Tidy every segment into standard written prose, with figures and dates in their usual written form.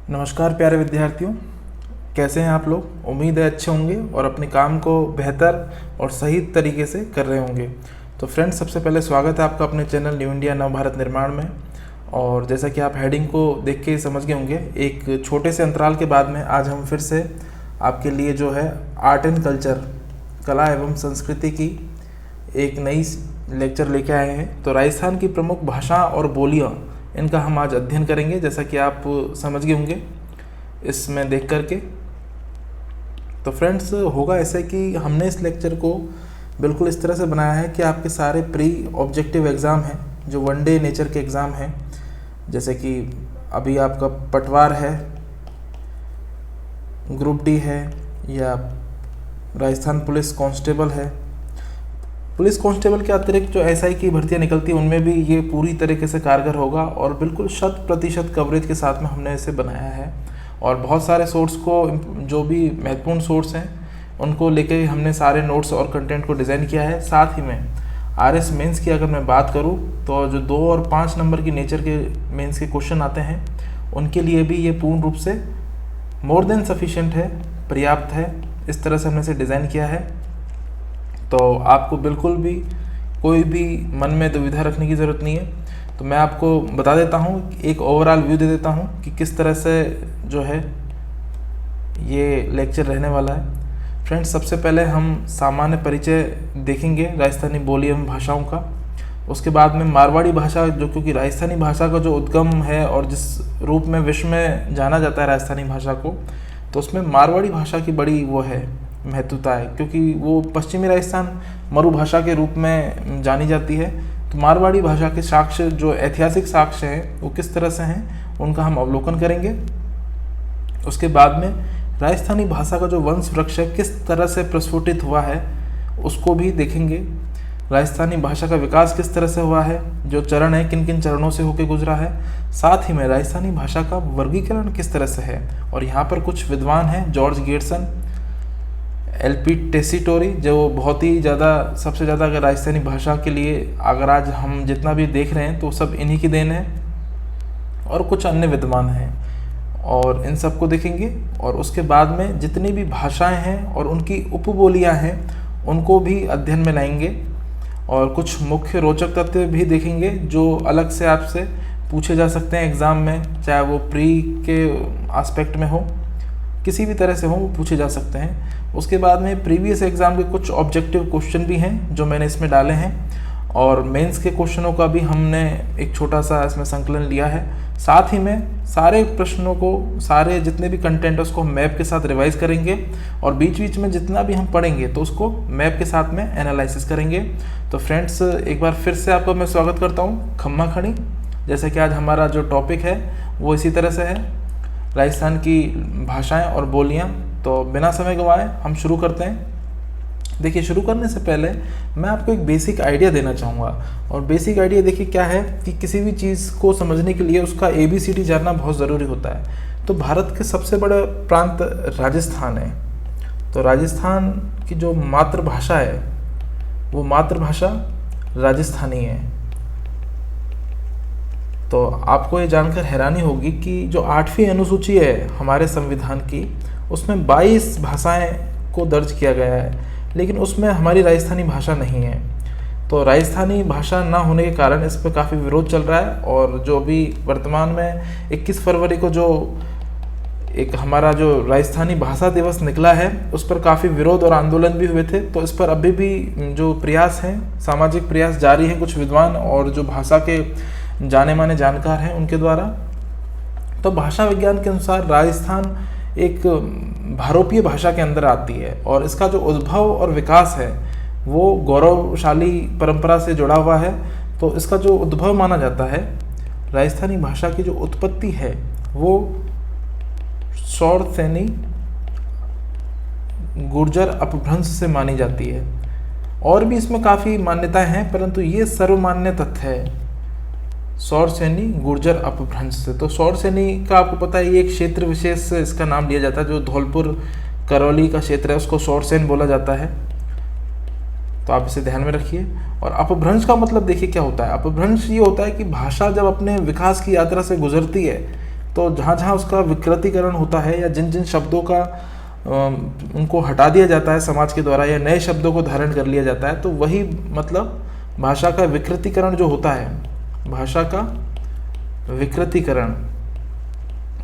नमस्कार प्यारे विद्यार्थियों, कैसे हैं आप लोग। उम्मीद है अच्छे होंगे और अपने काम को बेहतर और सही तरीके से कर रहे होंगे। तो फ्रेंड्स, सबसे पहले स्वागत है आपका अपने चैनल न्यू इंडिया नव भारत निर्माण में। और जैसा कि आप हेडिंग को देख के समझ गए होंगे, एक छोटे से अंतराल के बाद में आज हम फिर से आपके लिए जो है आर्ट एंड कल्चर, कला एवं संस्कृति की एक नई लेक्चर लेके आए हैं। तो राजस्थान की प्रमुख भाषा और बोलियाँ, इनका हम आज अध्ययन करेंगे, जैसा कि आप समझ गए होंगे इसमें देख करके। तो फ्रेंड्स, होगा ऐसे कि हमने इस लेक्चर को बिल्कुल इस तरह से बनाया है कि आपके सारे प्री ऑब्जेक्टिव एग्ज़ाम हैं, जो वनडे नेचर के एग्ज़ाम हैं, जैसे कि अभी आपका पटवार है, ग्रुप डी है, या राजस्थान पुलिस कांस्टेबल है। पुलिस कांस्टेबल के अतिरिक्त जो एसआई की भर्तियां निकलती हैं, उनमें भी ये पूरी तरीके से कारगर होगा और बिल्कुल 100% कवरेज के साथ में हमने इसे बनाया है। और बहुत सारे सोर्स को, जो भी महत्वपूर्ण सोर्स हैं, उनको लेके हमने सारे नोट्स और कंटेंट को डिज़ाइन किया है। साथ ही में आरएस मेंस की अगर मैं बात करूँ तो जो 2 और 5 नंबर की नेचर के मेंस के क्वेश्चन आते हैं, उनके लिए भी ये पूर्ण रूप से मोर देन सफिशिएंट है, पर्याप्त है। इस तरह से हमने इसे डिज़ाइन किया है। तो आपको बिल्कुल भी कोई भी मन में दुविधा रखने की ज़रूरत नहीं है। तो मैं आपको बता देता हूँ, एक ओवरऑल व्यू दे देता हूँ कि किस तरह से जो है ये लेक्चर रहने वाला है। फ्रेंड्स, सबसे पहले हम सामान्य परिचय देखेंगे राजस्थानी बोली एवं भाषाओं का। उसके बाद में मारवाड़ी भाषा, जो क्योंकि राजस्थानी भाषा का जो उद्गम है और जिस रूप में विश्व में जाना जाता है राजस्थानी भाषा को, तो उसमें मारवाड़ी भाषा की बड़ी वो है महत्वता है, क्योंकि वो पश्चिमी राजस्थान मरुभाषा के रूप में जानी जाती है। तो मारवाड़ी भाषा के साक्ष्य, जो ऐतिहासिक साक्ष्य हैं, वो किस तरह से हैं, उनका हम अवलोकन करेंगे। उसके बाद में राजस्थानी भाषा का जो वंश वृक्ष है, किस तरह से प्रस्फुटित हुआ है, उसको भी देखेंगे। राजस्थानी भाषा का विकास किस तरह से हुआ है, जो चरण है, किन किन चरणों से होकर गुजरा है। साथ ही में राजस्थानी भाषा का वर्गीकरण किस तरह से है। और यहाँ पर कुछ विद्वान हैं, जॉर्ज गेटसन, एलपी टेसीटोरी, जो बहुत ही ज़्यादा, सबसे ज़्यादा अगर राजस्थानी भाषा के लिए अगर आज हम जितना भी देख रहे हैं तो सब इन्हीं की देन है। और कुछ अन्य विद्वान हैं, और इन सब को देखेंगे। और उसके बाद में जितनी भी भाषाएं हैं और उनकी उपबोलियां हैं, उनको भी अध्ययन में लाएंगे। और कुछ मुख्य रोचक तथ्य भी देखेंगे जो अलग से आपसे पूछे जा सकते हैं एग्ज़ाम में, चाहे वो प्री के एस्पेक्ट में हो, किसी भी तरह से हो, वो पूछे जा सकते हैं। उसके बाद में प्रीवियस एग्ज़ाम के कुछ ऑब्जेक्टिव क्वेश्चन भी हैं जो मैंने इसमें डाले हैं, और मेंस के क्वेश्चनों का भी हमने एक छोटा सा इसमें संकलन लिया है। साथ ही में सारे प्रश्नों को, सारे जितने भी कंटेंट है, उसको हम मैप के साथ रिवाइज करेंगे। और बीच बीच में जितना भी हम पढ़ेंगे तो उसको मैप के साथ में एनालिसिस करेंगे। तो फ्रेंड्स, एक बार फिर से आपको मैं स्वागत करता हूँ खम्मा खड़ी। जैसे कि आज हमारा जो टॉपिक है वो इसी तरह से है, राजस्थान की भाषाएं और बोलियां। तो बिना समय गंवाए हम शुरू करते हैं। देखिए, शुरू करने से पहले मैं आपको एक बेसिक आइडिया देना चाहूँगा। और बेसिक आइडिया देखिए क्या है कि किसी भी चीज़ को समझने के लिए उसका ABCD जानना बहुत ज़रूरी होता है। तो भारत के सबसे बड़ा प्रांत राजस्थान है। तो राजस्थान की जो मातृभाषा है, वो मातृभाषा राजस्थानी है। तो आपको ये जानकर हैरानी होगी कि जो 8वीं अनुसूची है हमारे संविधान की, उसमें 22 भाषाएं को दर्ज किया गया है, लेकिन उसमें हमारी राजस्थानी भाषा नहीं है। तो राजस्थानी भाषा ना होने के कारण इस पर काफ़ी विरोध चल रहा है। और जो भी वर्तमान में 21 फरवरी को जो एक हमारा जो राजस्थानी भाषा दिवस निकला है, उस पर काफ़ी विरोध और आंदोलन भी हुए थे। तो इस पर अभी भी जो प्रयास हैं, सामाजिक प्रयास जारी हैं, कुछ विद्वान और जो भाषा के जाने माने जानकार हैं उनके द्वारा। तो भाषा विज्ञान के अनुसार राजस्थान एक भारोपीय भाषा के अंदर आती है, और इसका जो उद्भव और विकास है वो गौरवशाली परंपरा से जुड़ा हुआ है। तो इसका जो उद्भव माना जाता है, राजस्थानी भाषा की जो उत्पत्ति है, वो सौरसेनी गुर्जर अपभ्रंश से मानी जाती है। और भी इसमें काफ़ी मान्यताएं हैं, परंतु ये सर्वमान्य तथ्य है, सौरसेनी गुर्जर अपभ्रंश से। तो सौरसेनी का आपको पता है, ये एक क्षेत्र विशेष से इसका नाम लिया जाता है। जो धौलपुर करौली का क्षेत्र है, उसको सौरसेन बोला जाता है। तो आप इसे ध्यान में रखिए। और अपभ्रंश का मतलब देखिए क्या होता है। अपभ्रंश ये होता है कि भाषा जब अपने विकास की यात्रा से गुजरती है, तो जहाँ जहाँ उसका विकृतीकरण होता है या जिन जिन शब्दों का उनको हटा दिया जाता है समाज के द्वारा या नए शब्दों को धारण कर लिया जाता है, तो वही मतलब भाषा का विकृतीकरण जो होता है, भाषा का विकृतीकरण,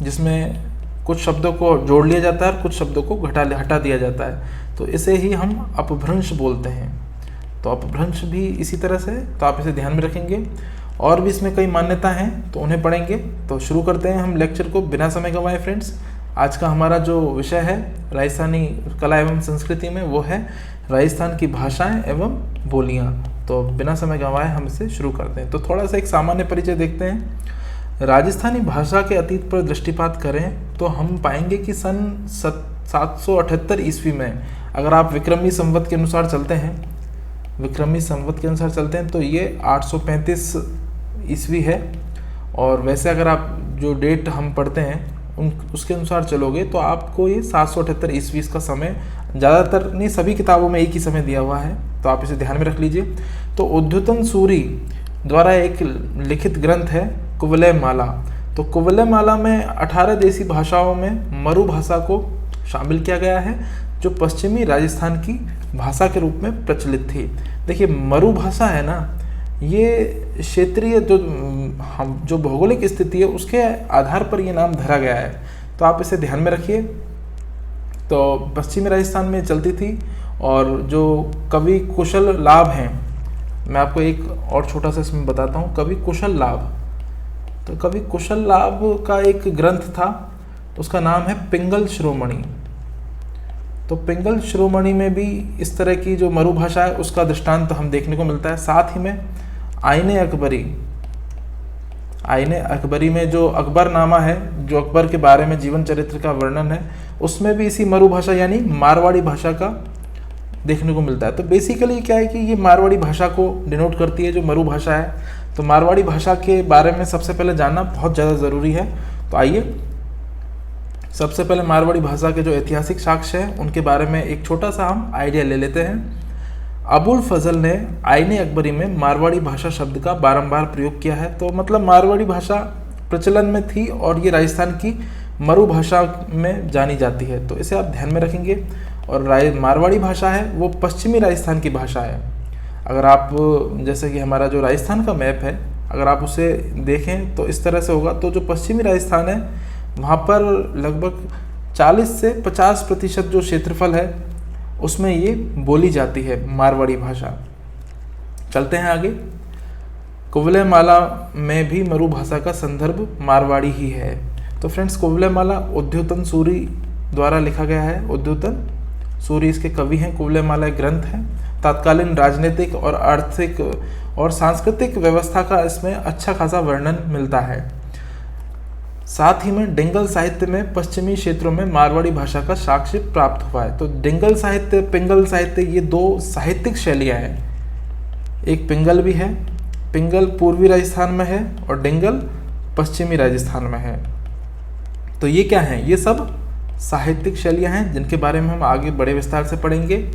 जिसमें कुछ शब्दों को जोड़ लिया जाता है और कुछ शब्दों को हटा दिया जाता है, तो इसे ही हम अपभ्रंश बोलते हैं। तो अपभ्रंश भी इसी तरह से, तो आप इसे ध्यान में रखेंगे। और भी इसमें कई मान्यता हैं तो उन्हें पढ़ेंगे। तो शुरू करते हैं हम लेक्चर को बिना समय गंवाए फ्रेंड्स। आज का हमारा जो विषय है राजस्थानी कला एवं संस्कृति में, वो है राजस्थान की भाषाएं एवं बोलियां। तो बिना समय गंवाए हम इसे शुरू करते हैं। तो थोड़ा सा एक सामान्य परिचय देखते हैं। राजस्थानी भाषा के अतीत पर दृष्टिपात करें तो हम पाएंगे कि सन 778 ईस्वी में, अगर आप विक्रमी संवत के अनुसार चलते हैं, तो ये 835 ईस्वी है। और वैसे अगर आप जो डेट हम पढ़ते हैं उसके अनुसार चलोगे तो आपको ये 778 ईस्वी इसका समय, ज़्यादातर नहीं सभी किताबों में एक ही समय दिया हुआ है, तो आप इसे ध्यान में रख लीजिए। तो उद्योतन सूरी द्वारा एक लिखित ग्रंथ है कुवलय माला। तो कुवलय माला में 18 देसी भाषाओं में मरु भाषा को शामिल किया गया है, जो पश्चिमी राजस्थान की भाषा के रूप में प्रचलित थी। देखिए मरु भाषा है ना, ये क्षेत्रीय जो भौगोलिक स्थिति है उसके आधार पर ये नाम धरा गया है, तो आप इसे ध्यान में रखिए। तो पश्चिमी राजस्थान में चलती थी। और जो कवि कुशल लाभ हैं, मैं आपको एक और छोटा सा इसमें बताता हूँ। कवि कुशल लाभ, तो कवि कुशल लाभ का एक ग्रंथ था, उसका नाम है पिंगल शिरोमणि। तो पिंगल शिरोमणि में भी इस तरह की जो मरु भाषा है उसका दृष्टांत हम देखने को मिलता है। साथ ही में आईने अकबरी में जो अकबरनामा है, जो अकबर के बारे में जीवन चरित्र का वर्णन है, उसमें भी इसी मरु भाषा यानी मारवाड़ी भाषा का देखने को मिलता है। तो बेसिकली क्या है कि ये मारवाड़ी भाषा को डिनोट करती है, जो मरु भाषा है। तो मारवाड़ी भाषा के बारे में सबसे पहले जानना बहुत ज़्यादा ज़रूरी है। तो आइए सबसे पहले मारवाड़ी भाषा के जो ऐतिहासिक साक्ष्य हैं उनके बारे में एक छोटा सा हम आइडिया ले लेते हैं। अबुल फजल ने आईने अकबरी में मारवाड़ी भाषा शब्द का बारंबार प्रयोग किया है। तो मतलब मारवाड़ी भाषा प्रचलन में थी और ये राजस्थान की मरु भाषा में जानी जाती है, तो इसे आप ध्यान में रखेंगे। और मारवाड़ी भाषा है वो पश्चिमी राजस्थान की भाषा है। अगर आप जैसे कि हमारा जो राजस्थान का मैप है, अगर आप उसे देखें तो इस तरह से होगा। तो जो पश्चिमी राजस्थान है वहाँ पर लगभग 40 से 50% जो क्षेत्रफल है उसमें ये बोली जाती है मारवाड़ी भाषा। चलते हैं आगे। कुवलय माला में भी मरु भाषा का संदर्भ मारवाड़ी ही है। तो फ्रेंड्स कोवलय माला उद्योतन सूरी द्वारा लिखा गया है। उद्योतन सूरी इसके कवि हैं। कोवलय माला एक ग्रंथ है। तत्कालीन राजनीतिक और आर्थिक और सांस्कृतिक व्यवस्था का इसमें अच्छा खासा वर्णन मिलता है। साथ ही में डिंगल साहित्य में पश्चिमी क्षेत्रों में मारवाड़ी भाषा का साक्ष्य प्राप्त हुआ है। तो डिंगल साहित्य, पिंगल साहित्य, ये दो साहित्यिक शैलियाँ हैं। एक पिंगल भी है, पिंगल पूर्वी राजस्थान में है और डिंगल पश्चिमी राजस्थान में है। तो ये क्या हैं? ये सब साहित्यिक शैलियाँ हैं जिनके बारे में हम आगे बड़े विस्तार से पढ़ेंगे।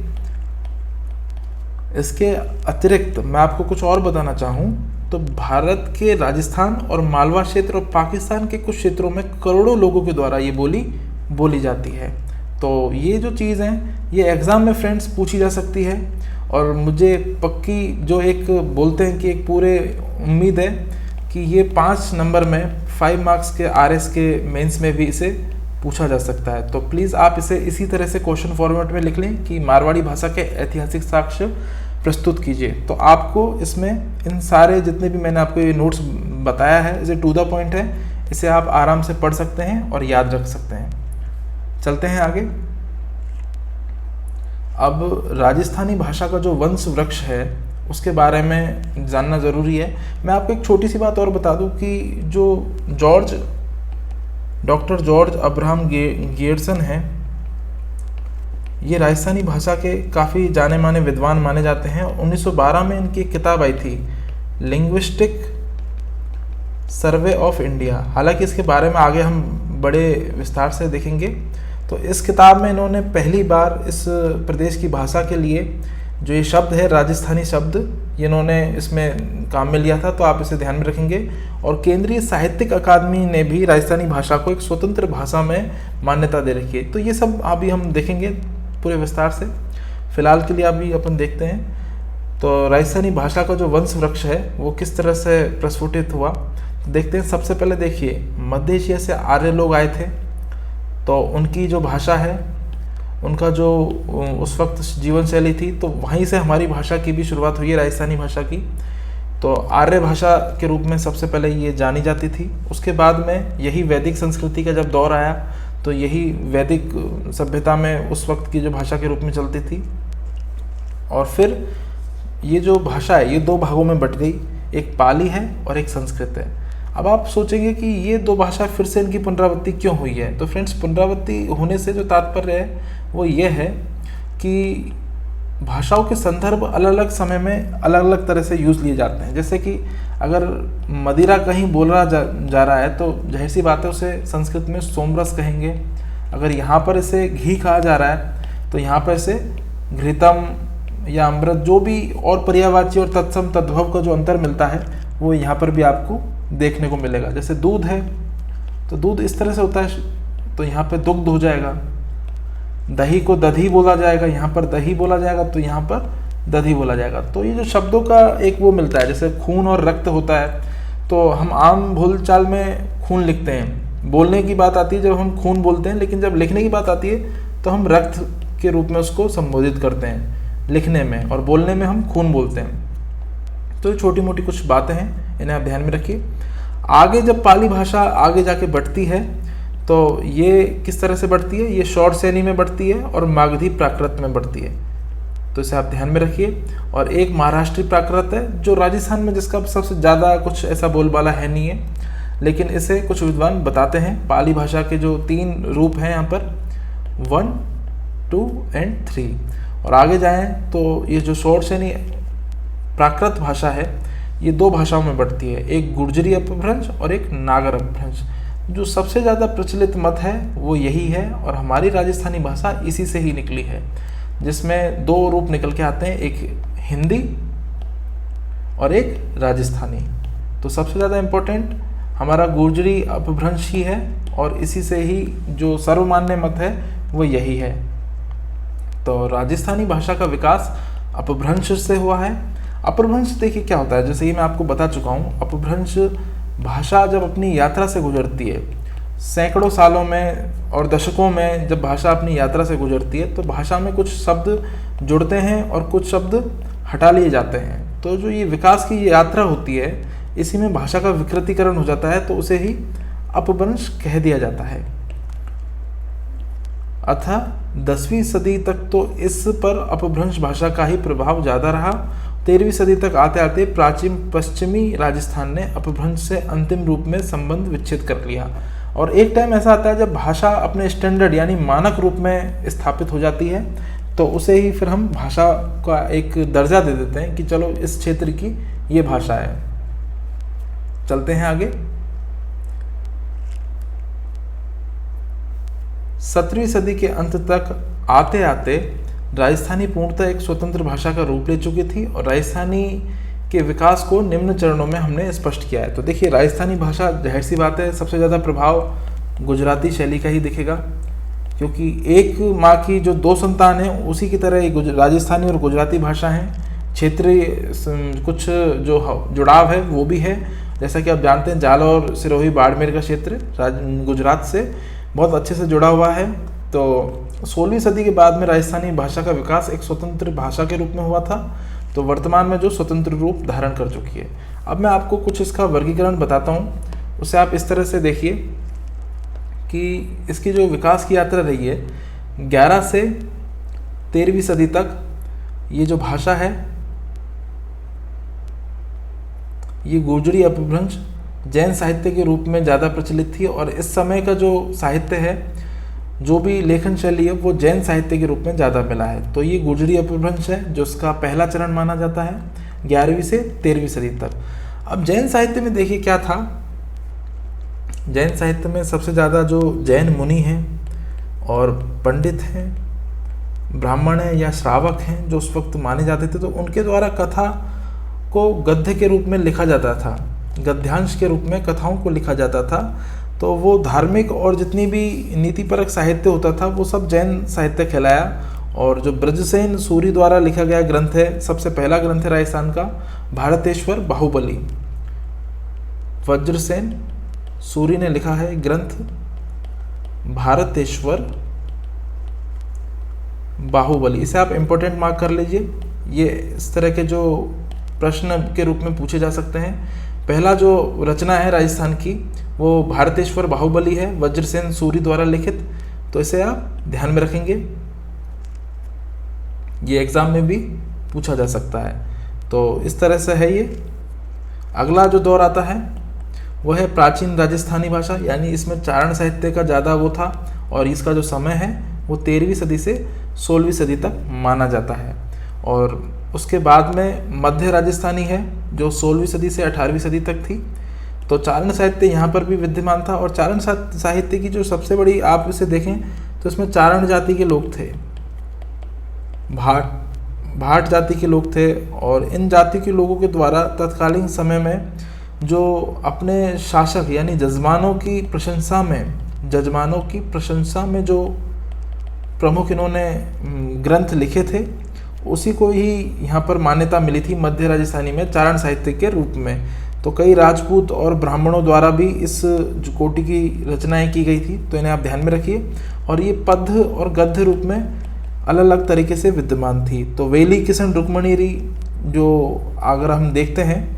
इसके अतिरिक्त मैं आपको कुछ और बताना चाहूँ तो भारत के राजस्थान और मालवा क्षेत्र और पाकिस्तान के कुछ क्षेत्रों में करोड़ों लोगों के द्वारा ये बोली जाती है। तो ये जो चीज़ हैं ये एग्ज़ाम में फ्रेंड्स पूछी जा सकती है और मुझे पक्की जो एक बोलते हैं कि एक पूरे उम्मीद है कि ये 5 नंबर में 5 मार्क्स के RS के मेंस में भी इसे पूछा जा सकता है। तो प्लीज़ आप इसे इसी तरह से क्वेश्चन फॉर्मेट में लिख लें कि मारवाड़ी भाषा के ऐतिहासिक साक्ष्य प्रस्तुत कीजिए। तो आपको इसमें इन सारे जितने भी मैंने आपको ये नोट्स बताया है इसे टू द पॉइंट है, इसे आप आराम से पढ़ सकते हैं और याद रख सकते हैं। चलते हैं आगे। अब राजस्थानी भाषा का जो वंश वृक्ष है उसके बारे में जानना ज़रूरी है। मैं आपको एक छोटी सी बात और बता दूं कि जो डॉक्टर जॉर्ज अब्राहम गियर्सन हैं, ये राजस्थानी भाषा के काफ़ी जाने माने विद्वान माने जाते हैं। 1912 में इनकी एक किताब आई थी लिंग्विस्टिक सर्वे ऑफ इंडिया। हालांकि इसके बारे में आगे हम बड़े विस्तार से देखेंगे। तो इस किताब में इन्होंने पहली बार इस प्रदेश की भाषा के लिए जो ये शब्द है राजस्थानी शब्द इन्होंने इसमें काम में लिया था, तो आप इसे ध्यान में रखेंगे। और केंद्रीय साहित्यिक अकादमी ने भी राजस्थानी भाषा को एक स्वतंत्र भाषा में मान्यता दे रखी है। तो ये सब अभी हम देखेंगे पूरे विस्तार से। फिलहाल के लिए अभी अपन देखते हैं तो राजस्थानी भाषा का जो वंश वृक्ष है वो किस तरह से प्रस्फुटित हुआ। देखते हैं। सबसे पहले देखिए, मध्य एशिया से आर्य लोग आए थे, तो उनकी जो भाषा है, उनका जो उस वक्त जीवन शैली थी, तो वहीं से हमारी भाषा की भी शुरुआत हुई है, राजस्थानी भाषा की। तो आर्य भाषा के रूप में सबसे पहले ये जानी जाती थी। उसके बाद में यही वैदिक संस्कृति का जब दौर आया तो यही वैदिक सभ्यता में उस वक्त की जो भाषा के रूप में चलती थी। और फिर ये जो भाषा है ये दो भागों में बट गई, एक पाली है और एक संस्कृत है। अब आप सोचेंगे कि ये दो भाषा फिर से इनकी पुनरावृत्ति क्यों हुई है। तो फ्रेंड्स, पुनरावृत्ति होने से जो तात्पर्य है वो ये है कि भाषाओं के संदर्भ अलग अलग समय में अलग अलग तरह से यूज़ लिए जाते हैं। जैसे कि अगर मदिरा कहीं बोला जा रहा है तो जाहिर सी बात है उसे संस्कृत में सोमरस कहेंगे। अगर यहाँ पर इसे घी कहा जा रहा है तो यहाँ पर इसे घृतम या अमृत, जो भी और पर्यायवाची और तत्सम तद्भव का जो अंतर मिलता है वो यहाँ पर भी आपको देखने को मिलेगा। जैसे दूध है तो दूध इस तरह से होता है, तो यहाँ पर दुग्ध हो जाएगा। दही को दधी बोला जाएगा, यहाँ पर दही बोला जाएगा, तो यहाँ पर दधी बोला जाएगा। तो ये जो शब्दों का एक वो मिलता है, जैसे खून और रक्त होता है, तो हम आम बोलचाल में खून लिखते हैं, बोलने की बात आती है जब हम खून बोलते हैं, लेकिन जब लिखने की बात आती है तो हम रक्त के रूप में उसको संबोधित करते हैं लिखने में, और बोलने में हम खून बोलते हैं। तो छोटी मोटी कुछ बातें हैं, इन्हें आप ध्यान में रखिए। आगे जब पाली भाषा आगे जाके बढ़ती है तो ये किस तरह से बढ़ती है, ये शौर श्रेणी में बढ़ती है और मागधी प्राकृत में बढ़ती है, तो इसे आप ध्यान में रखिए। और एक महाराष्ट्रीय प्राकृत है जो राजस्थान में, जिसका सबसे ज़्यादा कुछ ऐसा बोलबाला है नहीं है, लेकिन इसे कुछ विद्वान बताते हैं। पाली भाषा के जो 3 रूप हैं यहाँ पर 1, 2 एंड 3। और आगे जाएं तो ये जो शौर श्रेणी प्राकृत भाषा है ये 2 भाषाओं में बढ़ती है, एक गुर्जरी अपभ्रंश और एक नागर अपभ्रंश। जो सबसे ज़्यादा प्रचलित मत है वो यही है, और हमारी राजस्थानी भाषा इसी से ही निकली है, जिसमें 2 रूप निकल के आते हैं, एक हिंदी और एक राजस्थानी। तो सबसे ज़्यादा इम्पोर्टेंट हमारा गुर्जरी अपभ्रंश ही है, और इसी से ही जो सर्वमान्य मत है वो यही है। तो राजस्थानी भाषा का विकास अपभ्रंश से हुआ है। अपभ्रंश देखिए क्या होता है, जैसे ये मैं आपको बता चुका हूँ। अपभ्रंश भाषा जब अपनी यात्रा से गुजरती है, सैकड़ों सालों में और दशकों में जब भाषा अपनी यात्रा से गुजरती है, तो भाषा में कुछ शब्द जुड़ते हैं और कुछ शब्द हटा लिए जाते हैं। तो जो ये विकास की यात्रा होती है, इसी में भाषा का विकृतीकरण हो जाता है, तो उसे ही अपभ्रंश कह दिया जाता है। अतः 10वीं सदी तक तो इस पर अपभ्रंश भाषा का ही प्रभाव ज़्यादा रहा। 13वीं सदी तक आते आते प्राचीन पश्चिमी राजस्थान ने अपभ्रंश से अंतिम रूप में संबंध विच्छेद कर लिया। और एक टाइम ऐसा आता है जब भाषा अपने स्टैंडर्ड यानी मानक रूप में स्थापित हो जाती है, तो उसे ही फिर हम भाषा का एक दर्जा दे देते हैं कि चलो इस क्षेत्र की ये भाषा है। चलते हैं आगे। 17वीं सदी के अंत तक आते आते राजस्थानी पूर्णतः एक स्वतंत्र भाषा का रूप ले चुकी थी, और राजस्थानी के विकास को निम्न चरणों में हमने स्पष्ट किया है। तो देखिए, राजस्थानी भाषा जाहिर सी बात है सबसे ज़्यादा प्रभाव गुजराती शैली का ही दिखेगा, क्योंकि एक माँ की जो 2 संतान हैं उसी की तरह ही राजस्थानी और गुजराती भाषा हैं। क्षेत्रीय कुछ जो जुड़ाव है वो भी है, जैसा कि आप जानते हैं जालौर, सिरोही, बाड़मेर का क्षेत्र गुजरात से बहुत अच्छे से जुड़ा हुआ है। तो 16वीं सदी के बाद में राजस्थानी भाषा का विकास एक स्वतंत्र भाषा के रूप में हुआ था, तो वर्तमान में जो स्वतंत्र रूप धारण कर चुकी है। अब मैं आपको कुछ इसका वर्गीकरण बताता हूँ, उसे आप इस तरह से देखिए कि इसकी जो विकास की यात्रा रही है 11 से 13वीं सदी तक, ये जो भाषा है ये गुर्जरी अपभ्रंश जैन साहित्य के रूप में ज़्यादा प्रचलित थी, और इस समय का जो साहित्य है, जो भी लेखन शैली है, वो जैन साहित्य के रूप में ज़्यादा मिला है। तो ये गुर्जरी अपभ्रंश है जो उसका पहला चरण माना जाता है 11वीं से 13वीं सदी तक। अब जैन साहित्य में देखिए क्या था, जैन साहित्य में सबसे ज़्यादा जो जैन मुनि हैं और पंडित हैं, ब्राह्मण हैं या श्रावक हैं जो उस वक्त माने जाते थे, तो उनके द्वारा कथा को गद्य के रूप में लिखा जाता था, गद्यांश के रूप में कथाओं को लिखा जाता था। तो वो धार्मिक और जितनी भी नीतिपरक साहित्य होता था वो सब जैन साहित्य कहलाया। और जो ब्रजसेन सूरी द्वारा लिखा गया ग्रंथ है, सबसे पहला ग्रंथ है राजस्थान का, भारतेश्वर बाहुबली। वज्रसेन सूरी ने लिखा है ग्रंथ भारतेश्वर बाहुबली। इसे आप इम्पोर्टेंट मार्क कर लीजिए, ये इस तरह के जो प्रश्न के रूप में पूछे जा सकते हैं। पहला जो रचना है राजस्थान की वो भारतेश्वर बाहुबली है, वज्रसेन सूरी द्वारा लिखित। तो इसे आप ध्यान में रखेंगे, ये एग्जाम में भी पूछा जा सकता है। तो इस तरह से है ये। अगला जो दौर आता है वो है प्राचीन राजस्थानी भाषा, यानी इसमें चारण साहित्य का ज़्यादा वो था और इसका जो समय है वो 13वीं सदी से 16वीं सदी तक माना जाता है। और उसके बाद में मध्य राजस्थानी है जो 16वीं सदी से 18वीं सदी तक थी। तो चारण साहित्य यहाँ पर भी विद्यमान था। और चारण साहित्य की जो सबसे बड़ी आप इसे देखें तो इसमें चारण जाति के लोग थे, भाट जाति के लोग थे। और इन जाति के लोगों के द्वारा तत्कालीन समय में जो अपने शासक यानी जजमानों की प्रशंसा में जो प्रमुख इन्होंने ग्रंथ लिखे थे उसी को ही यहाँ पर मान्यता मिली थी मध्य राजस्थानी में चारण साहित्य के रूप में। तो कई राजपूत और ब्राह्मणों द्वारा भी इस जो कोटि की रचनाएं की गई थी, तो इन्हें आप ध्यान में रखिए। और ये पद्य और गद्य रूप में अलग अलग तरीके से विद्यमान थी। तो वेली किशन रुक्मणीरी जो अगर हम देखते हैं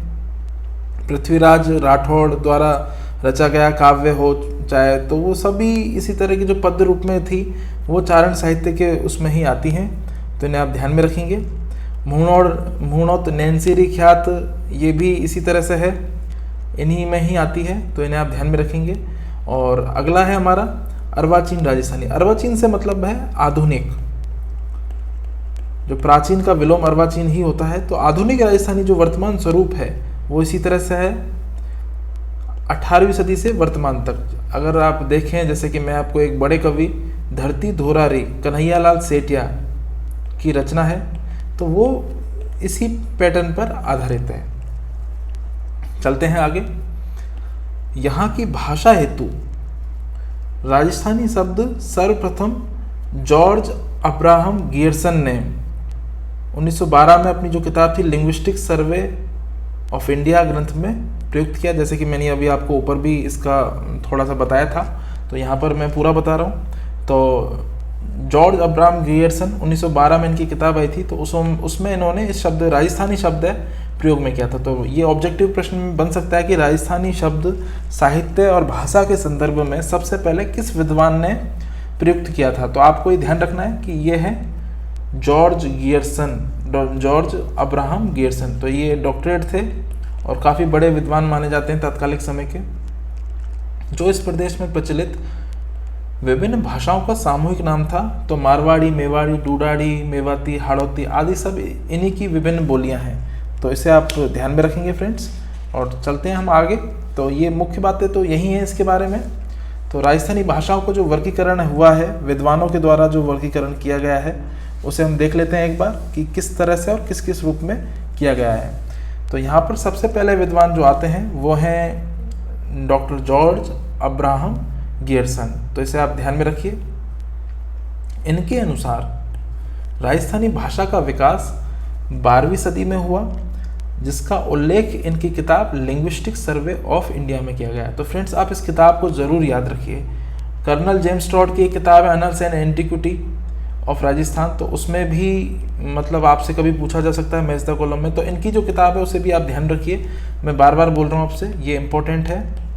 पृथ्वीराज राठौड़ द्वारा रचा गया काव्य हो चाहे, तो वो सभी इसी तरह की जो पद्य रूप में थी वो चारण साहित्य के उसमें ही आती हैं। तो इन्हें आप ध्यान में रखेंगे। मुहणोत नैनसीरी ख्यात ये भी इसी तरह से है, इन्हीं में ही आती है, तो इन्हें आप ध्यान में रखेंगे। और अगला है हमारा अर्वाचीन राजस्थानी। अर्वाचीन से मतलब है आधुनिक, जो प्राचीन का विलोम अर्वाचीन ही होता है। तो आधुनिक राजस्थानी जो वर्तमान स्वरूप है वो इसी तरह से है 18वीं सदी से वर्तमान तक। अगर आप देखें, जैसे कि मैं आपको एक बड़े कवि धरती धोरारी कन्हैयालाल सेठिया की रचना है, तो वो इसी पैटर्न पर आधारित है। चलते हैं आगे। यहाँ की भाषा हेतु राजस्थानी शब्द सर्वप्रथम जॉर्ज अब्राहम गियर्सन ने 1912 में अपनी जो किताब थी लिंग्विस्टिक सर्वे ऑफ इंडिया ग्रंथ में प्रयुक्त किया। जैसे कि मैंने अभी आपको ऊपर भी इसका थोड़ा सा बताया था, तो यहाँ पर मैं पूरा बता रहा हूँ। तो जॉर्ज अब्राहम गियर्सन 1912 में इनकी किताब आई थी, तो उसमें इन्होंने इस शब्द राजस्थानी शब्द प्रयोग में किया था। तो ये ऑब्जेक्टिव प्रश्न में बन सकता है कि राजस्थानी शब्द साहित्य और भाषा के संदर्भ में सबसे पहले किस विद्वान ने प्रयुक्त किया था। तो आपको ये ध्यान रखना है कि ये है जॉर्ज अब्राहम गियर्सन। तो ये डॉक्टरेट थे और काफ़ी बड़े विद्वान माने जाते हैं तत्कालिक समय के, जो इस प्रदेश में प्रचलित विभिन्न भाषाओं का सामूहिक नाम था। तो मारवाड़ी, मेवाड़ी, डूडाड़ी, मेवाती, हाड़ौती आदि सब इन्हीं की विभिन्न बोलियां हैं। तो इसे आप ध्यान में रखेंगे फ्रेंड्स। और चलते हैं हम आगे। तो ये मुख्य बातें तो यही हैं इसके बारे में। तो राजस्थानी भाषाओं को जो वर्गीकरण हुआ है विद्वानों के द्वारा, जो वर्गीकरण किया गया है, उसे हम देख लेते हैं एक बार कि किस तरह से और किस किस रूप में किया गया है। तो यहाँ पर सबसे पहले विद्वान जो आते हैं वो हैं डॉक्टर जॉर्ज अब्राहम गियर्सन। तो इसे आप ध्यान में रखिए। इनके अनुसार राजस्थानी भाषा का विकास 12वीं सदी में हुआ, जिसका उल्लेख इनकी किताब लिंग्विस्टिक सर्वे ऑफ इंडिया में किया गया है। तो फ्रेंड्स आप इस किताब को ज़रूर याद रखिए। कर्नल जेम्स टॉड की एक किताब है Annals and antiquity of Rajasthan, तो उसमें भी मतलब आपसे कभी पूछा जा सकता है मैच द कॉलम में। तो इनकी जो किताब है उसे भी आप ध्यान रखिए। मैं बार बार बोल रहा हूँ आपसे, ये इम्पोर्टेंट है।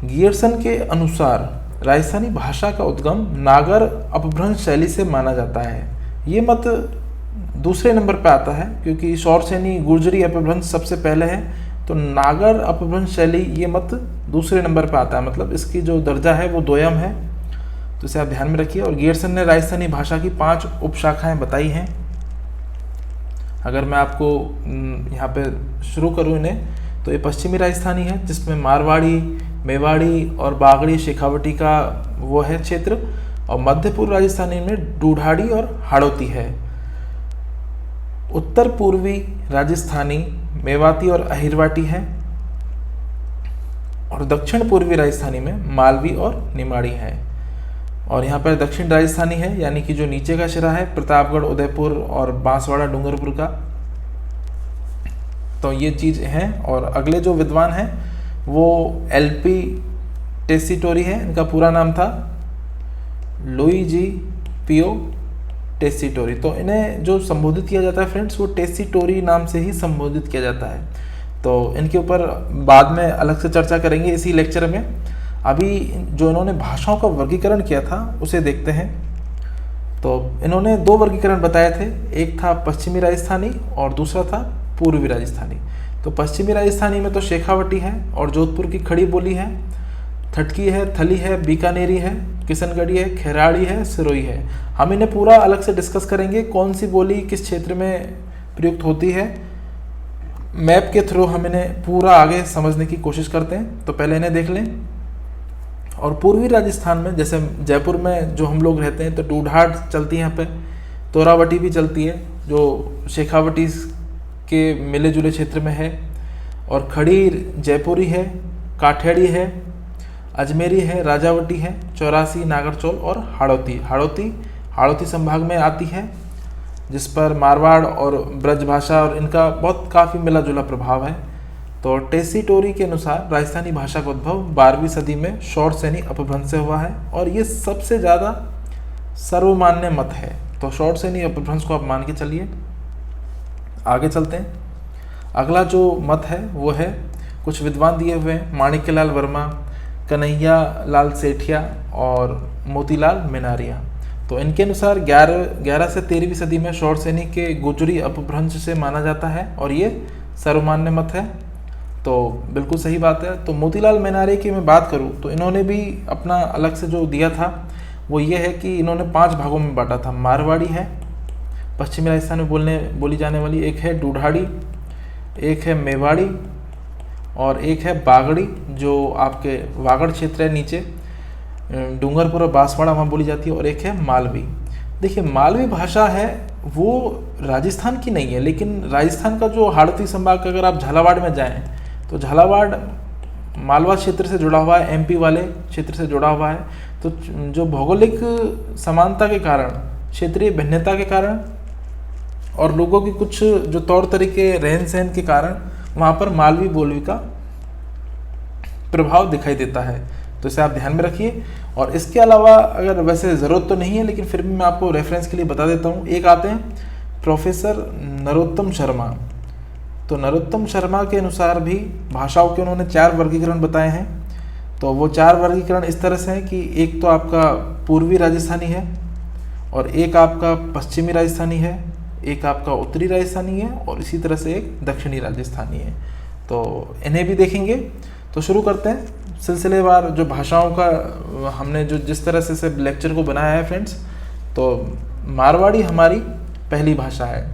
गियर्सन के अनुसार राजस्थानी भाषा का उद्गम नागर अपभ्रंश शैली से माना जाता है। ये मत दूसरे नंबर पे आता है क्योंकि शौरसेनी गुर्जरी अपभ्रंश सबसे पहले है। तो नागर अपभ्रंश शैली ये मत दूसरे नंबर पे आता है, मतलब इसकी जो दर्जा है वो दोयम है। तो इसे आप ध्यान में रखिए। और गियर्सन ने राजस्थानी भाषा की 5 उपशाखाएं बताई हैं। अगर मैं आपको यहाँ पे शुरू करूँ इन्हें, तो ये पश्चिमी राजस्थानी है जिसमें मारवाड़ी, मेवाड़ी और बागड़ी शेखावटी का वो है क्षेत्र। और मध्य पूर्व राजस्थानी में डूढाड़ी और हाड़ौती है। उत्तर पूर्वी राजस्थानी मेवाती और अहिरवाटी है, और दक्षिण पूर्वी राजस्थानी में मालवी और निमाड़ी है। और यहाँ पर दक्षिण राजस्थानी है, यानी कि जो नीचे का सिरा है प्रतापगढ़, उदयपुर और बांसवाड़ा डूंगरपुर का। तो ये चीज़ है। और अगले जो विद्वान हैं वो एलपी टेसीटोरी है, इनका पूरा नाम था लुइजी पियो टेसीटोरी। तो इन्हें जो संबोधित किया जाता है फ्रेंड्स, वो टेसीटोरी नाम से ही संबोधित किया जाता है। तो इनके ऊपर बाद में अलग से चर्चा करेंगे इसी लेक्चर में। अभी जो इन्होंने भाषाओं का वर्गीकरण किया था उसे देखते हैं। तो इन्होंने दो वर्गीकरण बताए थे, एक था पश्चिमी राजस्थानी और दूसरा था पूर्वी राजस्थानी। तो पश्चिमी राजस्थानी में तो शेखावटी है और जोधपुर की खड़ी बोली है, थटकी है, थली है, बीकानेरी है, किशनगढ़ी है, खेराड़ी है, सिरोही है। हम इन्हें पूरा अलग से डिस्कस करेंगे, कौन सी बोली किस क्षेत्र में प्रयुक्त होती है। मैप के थ्रू हम इन्हें पूरा आगे समझने की कोशिश करते हैं। तो पहले इन्हें देख लें। और पूर्वी राजस्थान में, जैसे जयपुर में जो हम लोग रहते हैं, तो डूढाड़ चलती है यहाँ पे, तोरावटी भी चलती है जो शेखावटी के मिले जुले क्षेत्र में है, और खड़ी जयपुरी है, काठियाड़ी है, अजमेरी है, राजावटी है, चौरासी, नागरचौल और हाड़ौती संभाग में आती है, जिस पर मारवाड़ और ब्रज भाषा और इनका बहुत काफ़ी मिला जुला प्रभाव है। तो टेसीटोरी के अनुसार राजस्थानी भाषा का उद्भव 12वीं सदी में शौर सैनी अपभ्रंश से हुआ है, और ये सबसे ज़्यादा सर्वमान्य मत है। तो शौर सैनी अपभ्रंश को आप मान के चलिए। आगे चलते हैं। अगला जो मत है वो है, कुछ विद्वान दिए हुए हैं, माणिक्यलाल वर्मा, कन्हैया लाल सेठिया और मोतीलाल मिनारिया। तो इनके अनुसार 11 से 13वीं सदी में शौर सैनी के गुजरी अपभ्रंश से माना जाता है, और ये सर्वमान्य मत है। तो बिल्कुल सही बात है। तो मोतीलाल मिनारी की मैं बात करूँ तो इन्होंने भी अपना अलग से जो दिया था वो ये है कि इन्होंने 5 भागों में बांटा था। मारवाड़ी है पश्चिमी राजस्थान में बोली जाने वाली, एक है डूढाड़ी, एक है मेवाड़ी, और एक है बागड़ी जो आपके वागड़ क्षेत्र है नीचे, डूंगरपुर और बांसवाड़ा वहाँ बोली जाती है, और एक है मालवी। देखिए मालवी भाषा है वो राजस्थान की नहीं है, लेकिन राजस्थान का जो हाड़ौती संभाग, अगर आप झालावाड़ में जाएं तो झालावाड़ मालवा क्षेत्र से जुड़ा हुआ है, एमपी वाले क्षेत्र से जुड़ा हुआ है। तो जो भौगोलिक समानता के कारण, क्षेत्रीय भिन्नता के कारण और लोगों की कुछ जो तौर तरीके, रहन सहन के कारण वहाँ पर मालवी बोली का प्रभाव दिखाई देता है। तो इसे आप ध्यान में रखिए। और इसके अलावा, अगर वैसे ज़रूरत तो नहीं है लेकिन फिर भी मैं आपको रेफरेंस के लिए बता देता हूँ, एक आते हैं प्रोफेसर नरोत्तम शर्मा। तो नरोत्तम शर्मा के अनुसार भी भाषाओं के उन्होंने 4 वर्गीकरण बताए हैं। तो वो 4 वर्गीकरण इस तरह से हैं कि एक तो आपका पूर्वी राजस्थानी है, और एक आपका पश्चिमी राजस्थानी है, एक आपका उत्तरी राजस्थानी है, और इसी तरह से एक दक्षिणी राजस्थानी है। तो इन्हें भी देखेंगे। तो शुरू करते हैं सिलसिलेवार जो भाषाओं का हमने जो जिस तरह से लेक्चर को बनाया है फ्रेंड्स। तो मारवाड़ी हमारी पहली भाषा है।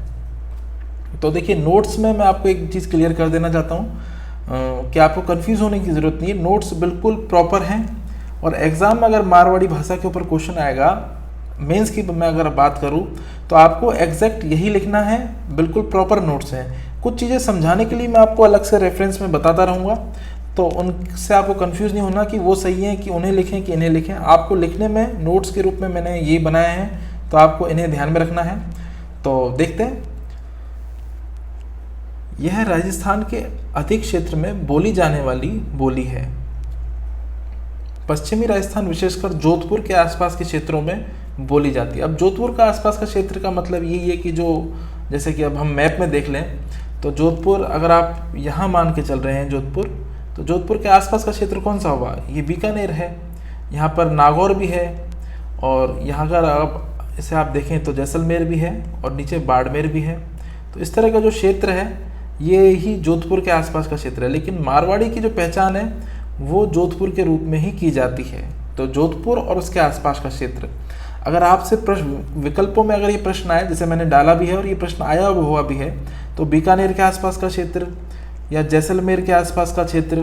तो देखिए नोट्स में मैं आपको एक चीज़ क्लियर कर देना चाहता हूँ कि आपको कंफ्यूज होने की ज़रूरत नहीं है। नोट्स बिल्कुल प्रॉपर हैं, और एग्ज़ाम में अगर मारवाड़ी भाषा के ऊपर क्वेश्चन आएगा, मेंस की मैं अगर बात करूँ, तो आपको एग्जैक्ट यही लिखना है, बिल्कुल प्रॉपर नोट्स हैं। कुछ चीज़ें समझाने के लिए मैं आपको अलग से रेफरेंस में बताता रहूँगा, तो उनसे आपको कंफ्यूज नहीं होना कि वो सही है कि उन्हें लिखें कि इन्हें लिखें। आपको लिखने में नोट्स के रूप में मैंने ये बनाए हैं, तो आपको इन्हें ध्यान में रखना है। तो देखते हैं। यह राजस्थान के अधिक क्षेत्र में बोली जाने वाली बोली है। पश्चिमी राजस्थान विशेषकर जोधपुर के आसपास के क्षेत्रों में बोली जाती है। अब जोधपुर का आसपास का क्षेत्र का मतलब यही है कि जो, जैसे कि अब हम मैप में देख लें तो जोधपुर, अगर आप यहाँ मान के चल रहे हैं जोधपुर, तो जोधपुर के आसपास का क्षेत्र कौन सा होगा? ये बीकानेर है, यहाँ पर नागौर भी है, और यहाँ का आप इसे आप देखें तो जैसलमेर भी है, और नीचे बाड़मेर भी है। तो इस तरह का जो क्षेत्र है ये ही जोधपुर के आसपास का क्षेत्र है। लेकिन मारवाड़ी की जो पहचान है वो जोधपुर के रूप में ही की जाती है। तो जोधपुर और उसके आसपास का क्षेत्र, अगर आपसे प्रश्न विकल्पों में अगर ये प्रश्न आए, जैसे मैंने डाला भी है और ये प्रश्न आया हुआ भी है, तो बीकानेर के आसपास का क्षेत्र या जैसलमेर के आसपास का क्षेत्र,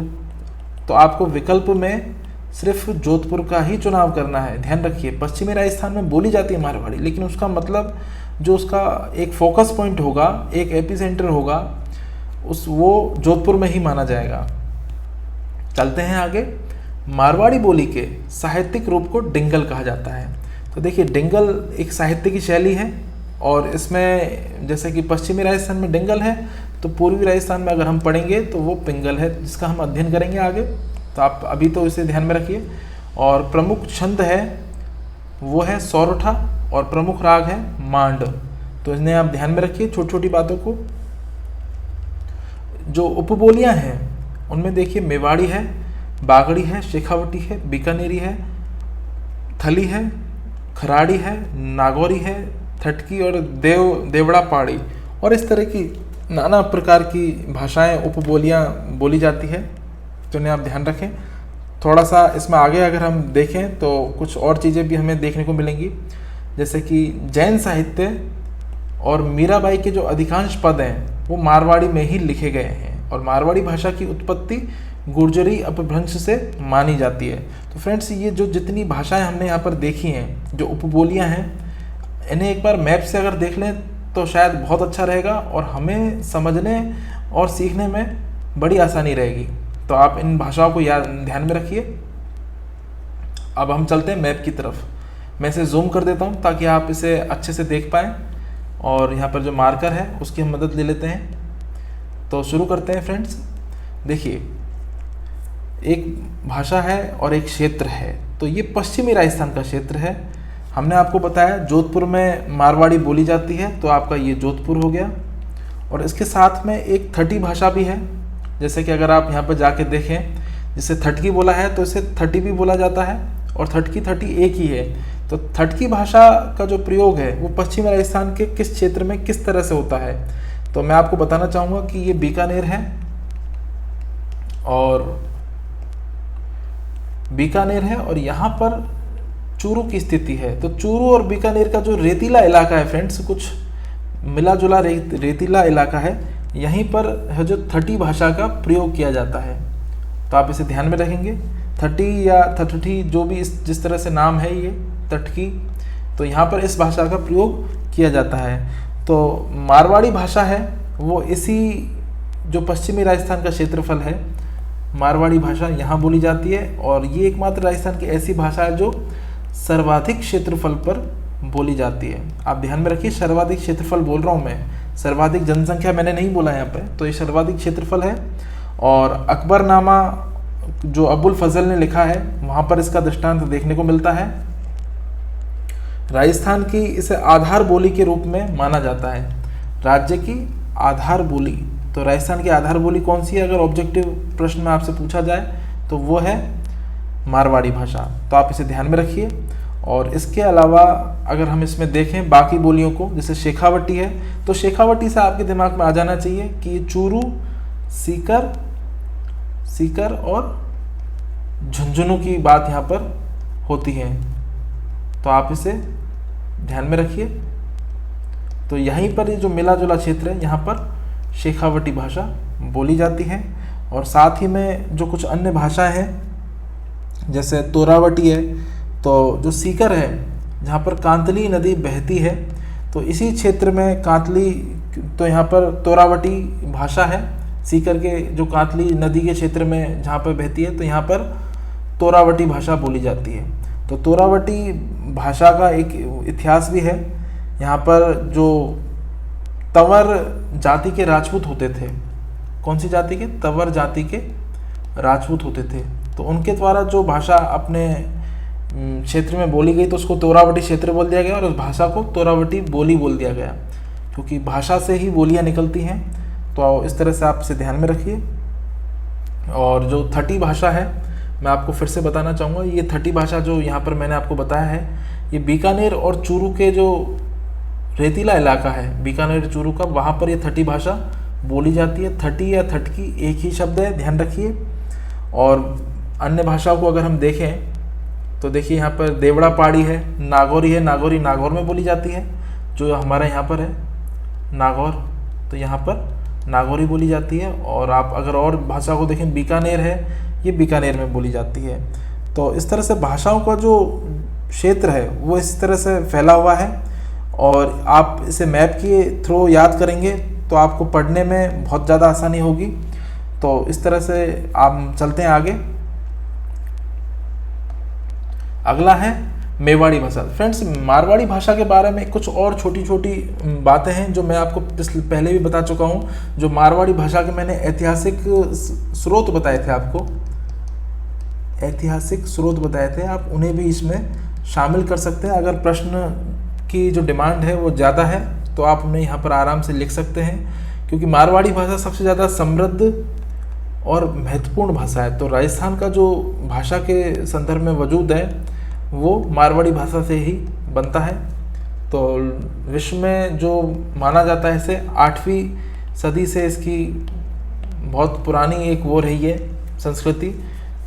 तो आपको विकल्प में सिर्फ जोधपुर का ही चुनाव करना है। ध्यान रखिए, पश्चिमी राजस्थान में बोली जाती है मारवाड़ी, लेकिन उसका मतलब जो उसका एक फोकस पॉइंट होगा, एक एपिसेंटर होगा, वो जोधपुर में ही माना जाएगा। चलते हैं आगे। मारवाड़ी बोली के साहित्यिक रूप को डिंगल कहा जाता है। तो देखिए, डिंगल एक साहित्य की शैली है और इसमें जैसे कि पश्चिमी राजस्थान में डिंगल है, तो पूर्वी राजस्थान में अगर हम पढ़ेंगे तो वो पिंगल है, जिसका हम अध्ययन करेंगे आगे। तो आप अभी तो इसे ध्यान में रखिए। और प्रमुख छंद है वो है सौरठा और प्रमुख राग है मांड। तो इन्हें आप ध्यान में रखिए, छोटी छोटी बातों को। जो उपबोलियाँ हैं उनमें देखिए, मेवाड़ी है, बागड़ी है, शेखावटी है, बीकानेरी है, थली है, खराड़ी है, नागौरी है, थटकी और देवड़ा पहाड़ी, और इस तरह की नाना प्रकार की भाषाएं उपबोलियां बोली जाती है। तो इन्हें आप ध्यान रखें। थोड़ा सा इसमें आगे अगर हम देखें तो कुछ और चीज़ें भी हमें देखने को मिलेंगी, जैसे कि जैन साहित्य और मीराबाई के जो अधिकांश पद हैं वो मारवाड़ी में ही लिखे गए हैं, और मारवाड़ी भाषा की उत्पत्ति गुर्जरी अपभ्रंश से मानी जाती है। तो फ्रेंड्स, ये जो जितनी भाषाएं हमने यहाँ पर देखी हैं, जो उपबोलियाँ हैं, इन्हें एक बार मैप से अगर देख लें तो शायद बहुत अच्छा रहेगा और हमें समझने और सीखने में बड़ी आसानी रहेगी। तो आप इन भाषाओं को ध्यान में रखिए। अब हम चलते हैं मैप की तरफ। मैं इसे जूम कर देता हूँ ताकि आप इसे अच्छे से देख पाएँ, और यहाँ पर जो मार्कर है उसकी हम मदद ले लेते हैं। तो शुरू करते हैं फ्रेंड्स। देखिए, एक भाषा है और एक क्षेत्र है। तो ये पश्चिमी राजस्थान का क्षेत्र है। हमने आपको बताया जोधपुर में मारवाड़ी बोली जाती है, तो आपका ये जोधपुर हो गया। और इसके साथ में एक थटी भाषा भी है, जैसे कि अगर आप यहाँ पर जाके देखें, जिसे थटकी बोला है तो इसे थटी भी बोला जाता है, और थटकी एक ही है। तो थटकी भाषा का जो प्रयोग है वो पश्चिमी राजस्थान के किस क्षेत्र में किस तरह से होता है, तो मैं आपको बताना चाहूँगा कि ये बीकानेर है, और यहाँ पर चूरू की स्थिति है। तो चूरू और बीकानेर का जो रेतीला इलाका है फ्रेंड्स, कुछ मिला जुला रेतीला इलाका है, यहीं पर है जो थटी भाषा का प्रयोग किया जाता है। तो आप इसे ध्यान में रखेंगे। थटी या थठी, जो भी जिस तरह से नाम है ये तटकी, तो यहाँ पर इस भाषा का प्रयोग किया जाता है। तो मारवाड़ी भाषा है वो इसी जो पश्चिमी राजस्थान का क्षेत्रफल है, मारवाड़ी भाषा यहाँ बोली जाती है, और ये एकमात्र राजस्थान की ऐसी भाषा है जो सर्वाधिक क्षेत्रफल पर बोली जाती है। आप ध्यान में रखिए, सर्वाधिक क्षेत्रफल बोल रहा हूँ मैं, सर्वाधिक जनसंख्या मैंने नहीं बोला यहाँ पे। तो ये सर्वाधिक क्षेत्रफल है, और अकबरनामा जो अबुल फजल ने लिखा है वहाँ पर इसका दृष्टांत देखने को मिलता है। राजस्थान की इसे आधार बोली के रूप में माना जाता है, राज्य की आधार बोली। तो राजस्थान की आधार बोली कौन सी है, अगर ऑब्जेक्टिव प्रश्न में आपसे पूछा जाए तो वो है मारवाड़ी भाषा। तो आप इसे ध्यान में रखिए। और इसके अलावा अगर हम इसमें देखें बाकी बोलियों को, जैसे शेखावटी है, तो शेखावटी से आपके दिमाग में आ जाना चाहिए कि ये चूरू, सीकर और झुंझुनू की बात यहाँ पर होती है। तो आप इसे ध्यान में रखिए। तो यहीं पर ये जो मिला जुला क्षेत्र है, यहाँ पर शेखावटी भाषा बोली जाती है। और साथ ही में जो कुछ अन्य भाषाएं हैं, जैसे तोरावटी है, तो जो सीकर है जहाँ पर कांतली नदी बहती है, तो इसी क्षेत्र में कांतली, तो यहाँ पर तोरावटी भाषा है। सीकर के जो कांतली नदी के क्षेत्र में जहाँ पर बहती है, तो यहाँ पर तोरावटी भाषा बोली जाती है। तो तोरावटी भाषा का एक इतिहास भी है। यहाँ पर जो तंवर जाति के राजपूत होते थे, कौन सी जाति के, तंवर जाति के राजपूत होते थे, तो उनके द्वारा जो भाषा अपने क्षेत्र में बोली गई तो उसको तोरावटी क्षेत्र बोल दिया गया, और उस भाषा को तोरावटी बोली बोल दिया गया, क्योंकि भाषा से ही बोलियां निकलती हैं। तो इस तरह से आप इसे ध्यान में रखिए। और जो थटी भाषा है, मैं आपको फिर से बताना चाहूँगा, ये थटी भाषा जो यहाँ पर मैंने आपको बताया है, ये बीकानेर और चूरू के जो रेतीला इलाका है, बीकानेर चूरू का, वहाँ पर ये थटी भाषा बोली जाती है। थटी या थटकी एक ही शब्द है, ध्यान रखिए। और अन्य भाषाओं को अगर हम देखें तो देखिए, यहाँ पर देवड़ा पहाड़ी है, नागौरी है, नागौरी नागौर में बोली जाती है, जो हमारे यहाँ पर है नागौर, तो यहाँ पर नागौरी बोली जाती है। और आप अगर और भाषा को देखें, बीकानेर है, ये बीकानेर में बोली जाती है। तो इस तरह से भाषाओं का जो क्षेत्र है वो इस तरह से फैला हुआ है। और आप इसे मैप के थ्रू याद करेंगे तो आपको पढ़ने में बहुत ज़्यादा आसानी होगी। तो इस तरह से आप चलते हैं आगे। अगला है मेवाड़ी भाषा। फ्रेंड्स, मारवाड़ी भाषा के बारे में कुछ और छोटी छोटी बातें हैं जो मैं आपको पहले भी बता चुका हूँ। जो मारवाड़ी भाषा के मैंने ऐतिहासिक स्रोत बताए थे आपको, ऐतिहासिक स्रोत बताए थे, आप उन्हें भी इसमें शामिल कर सकते हैं। अगर प्रश्न की जो डिमांड है वो ज़्यादा है तो आप उन्हें यहाँ पर आराम से लिख सकते हैं, क्योंकि मारवाड़ी भाषा सबसे ज़्यादा समृद्ध और महत्वपूर्ण भाषा है। तो राजस्थान का जो भाषा के संदर्भ में वजूद है वो मारवाड़ी भाषा से ही बनता है। तो विश्व में जो माना जाता है इसे 8वीं सदी से इसकी बहुत पुरानी एक वो रही है संस्कृति।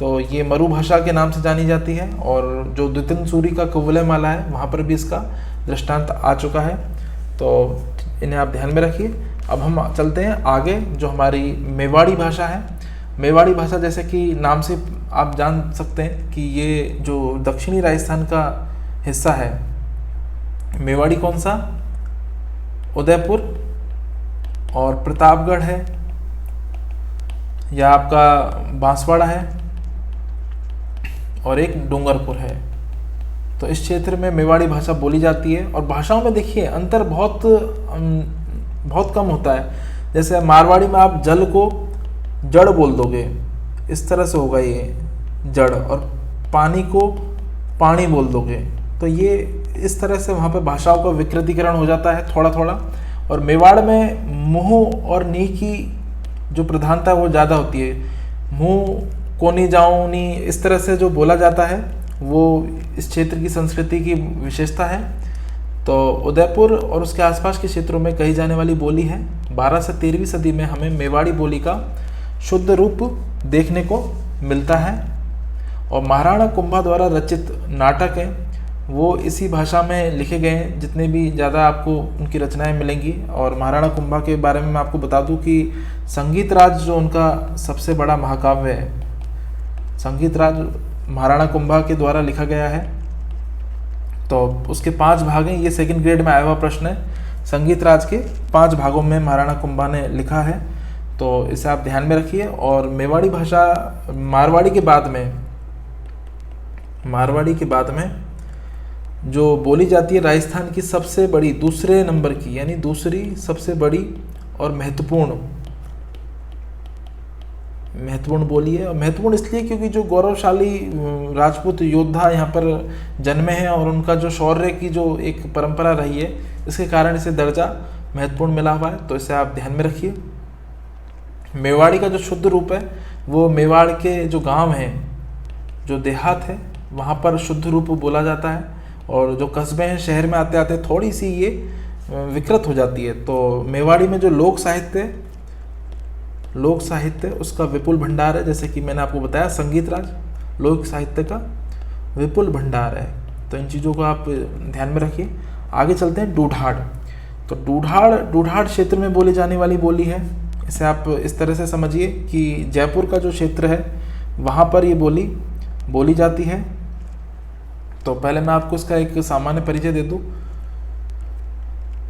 तो ये मरु भाषा के नाम से जानी जाती है, और जो द्वितीय सूरी का कौवलयमाला है वहाँ पर भी इसका दृष्टांत आ चुका है। तो इन्हें आप ध्यान में रखिए। अब हम चलते हैं आगे। जो हमारी मेवाड़ी भाषा है, मेवाड़ी भाषा जैसे कि नाम से आप जान सकते हैं कि ये जो दक्षिणी राजस्थान का हिस्सा है, मेवाड़ी कौन सा, उदयपुर और प्रतापगढ़ है, या आपका बांसवाड़ा है, और एक डूंगरपुर है। तो इस क्षेत्र में मेवाड़ी भाषा बोली जाती है। और भाषाओं में देखिए अंतर बहुत कम होता है। जैसे मारवाड़ी में आप जल को जड़ बोल दोगे, इस तरह से होगा ये जड़, और पानी को पानी बोल दोगे। तो ये इस तरह से वहाँ पे भाषाओं का विकृतीकरण हो जाता है थोड़ा थोड़ा। और मेवाड़ में मुँह और नी की जो प्रधानता है वो ज़्यादा होती है। मुँह कोनी जाऊनी इस तरह से जो बोला जाता है वो इस क्षेत्र की संस्कृति की विशेषता है। तो उदयपुर और उसके आसपास के क्षेत्रों में कही जाने वाली बोली है। 12 से 13वीं सदी में हमें मेवाड़ी बोली का शुद्ध रूप देखने को मिलता है। और महाराणा कुंभा द्वारा रचित नाटक हैं वो इसी भाषा में लिखे गए हैं। जितने भी ज़्यादा आपको उनकी रचनाएं मिलेंगी। और महाराणा कुंभा के बारे में मैं आपको बता दूं कि संगीत राज जो उनका सबसे बड़ा महाकाव्य है, संगीत राज महाराणा कुंभा के द्वारा लिखा गया है। तो उसके 5 भाग हैं। ये सेकंड ग्रेड में आया हुआ प्रश्न है। संगीत राज के 5 भागों में महाराणा कुंभा ने लिखा है, तो इसे आप ध्यान में रखिए। और मेवाड़ी भाषा मारवाड़ी के बाद में जो बोली जाती है राजस्थान की सबसे बड़ी, दूसरे नंबर की, यानी दूसरी सबसे बड़ी और महत्वपूर्ण बोली है। और महत्वपूर्ण इसलिए क्योंकि जो गौरवशाली राजपूत योद्धा यहाँ पर जन्मे हैं और उनका जो शौर्य की जो एक परंपरा रही है, इसके कारण इसे दर्जा महत्वपूर्ण मिला हुआ है। तो इसे आप ध्यान में रखिए। मेवाड़ी का जो शुद्ध रूप है वो मेवाड़ के जो गांव हैं, जो देहात है, वहाँ पर शुद्ध रूप बोला जाता है। और जो कस्बे हैं, शहर में आते आते थोड़ी सी ये विकृत हो जाती है। तो मेवाड़ी में जो लोक साहित्य उसका विपुल भंडार है। जैसे कि मैंने आपको बताया, संगीत राज लोक साहित्य का विपुल भंडार है। तो इन चीज़ों को आप ध्यान में रखिए। आगे चलते हैं डूढाड़। तो डूढाड़ क्षेत्र में बोली जाने वाली बोली है। इसे आप इस तरह से समझिए कि जयपुर का जो क्षेत्र है वहाँ पर ये बोली बोली जाती है। तो पहले मैं आपको इसका एक सामान्य परिचय दे दूँ।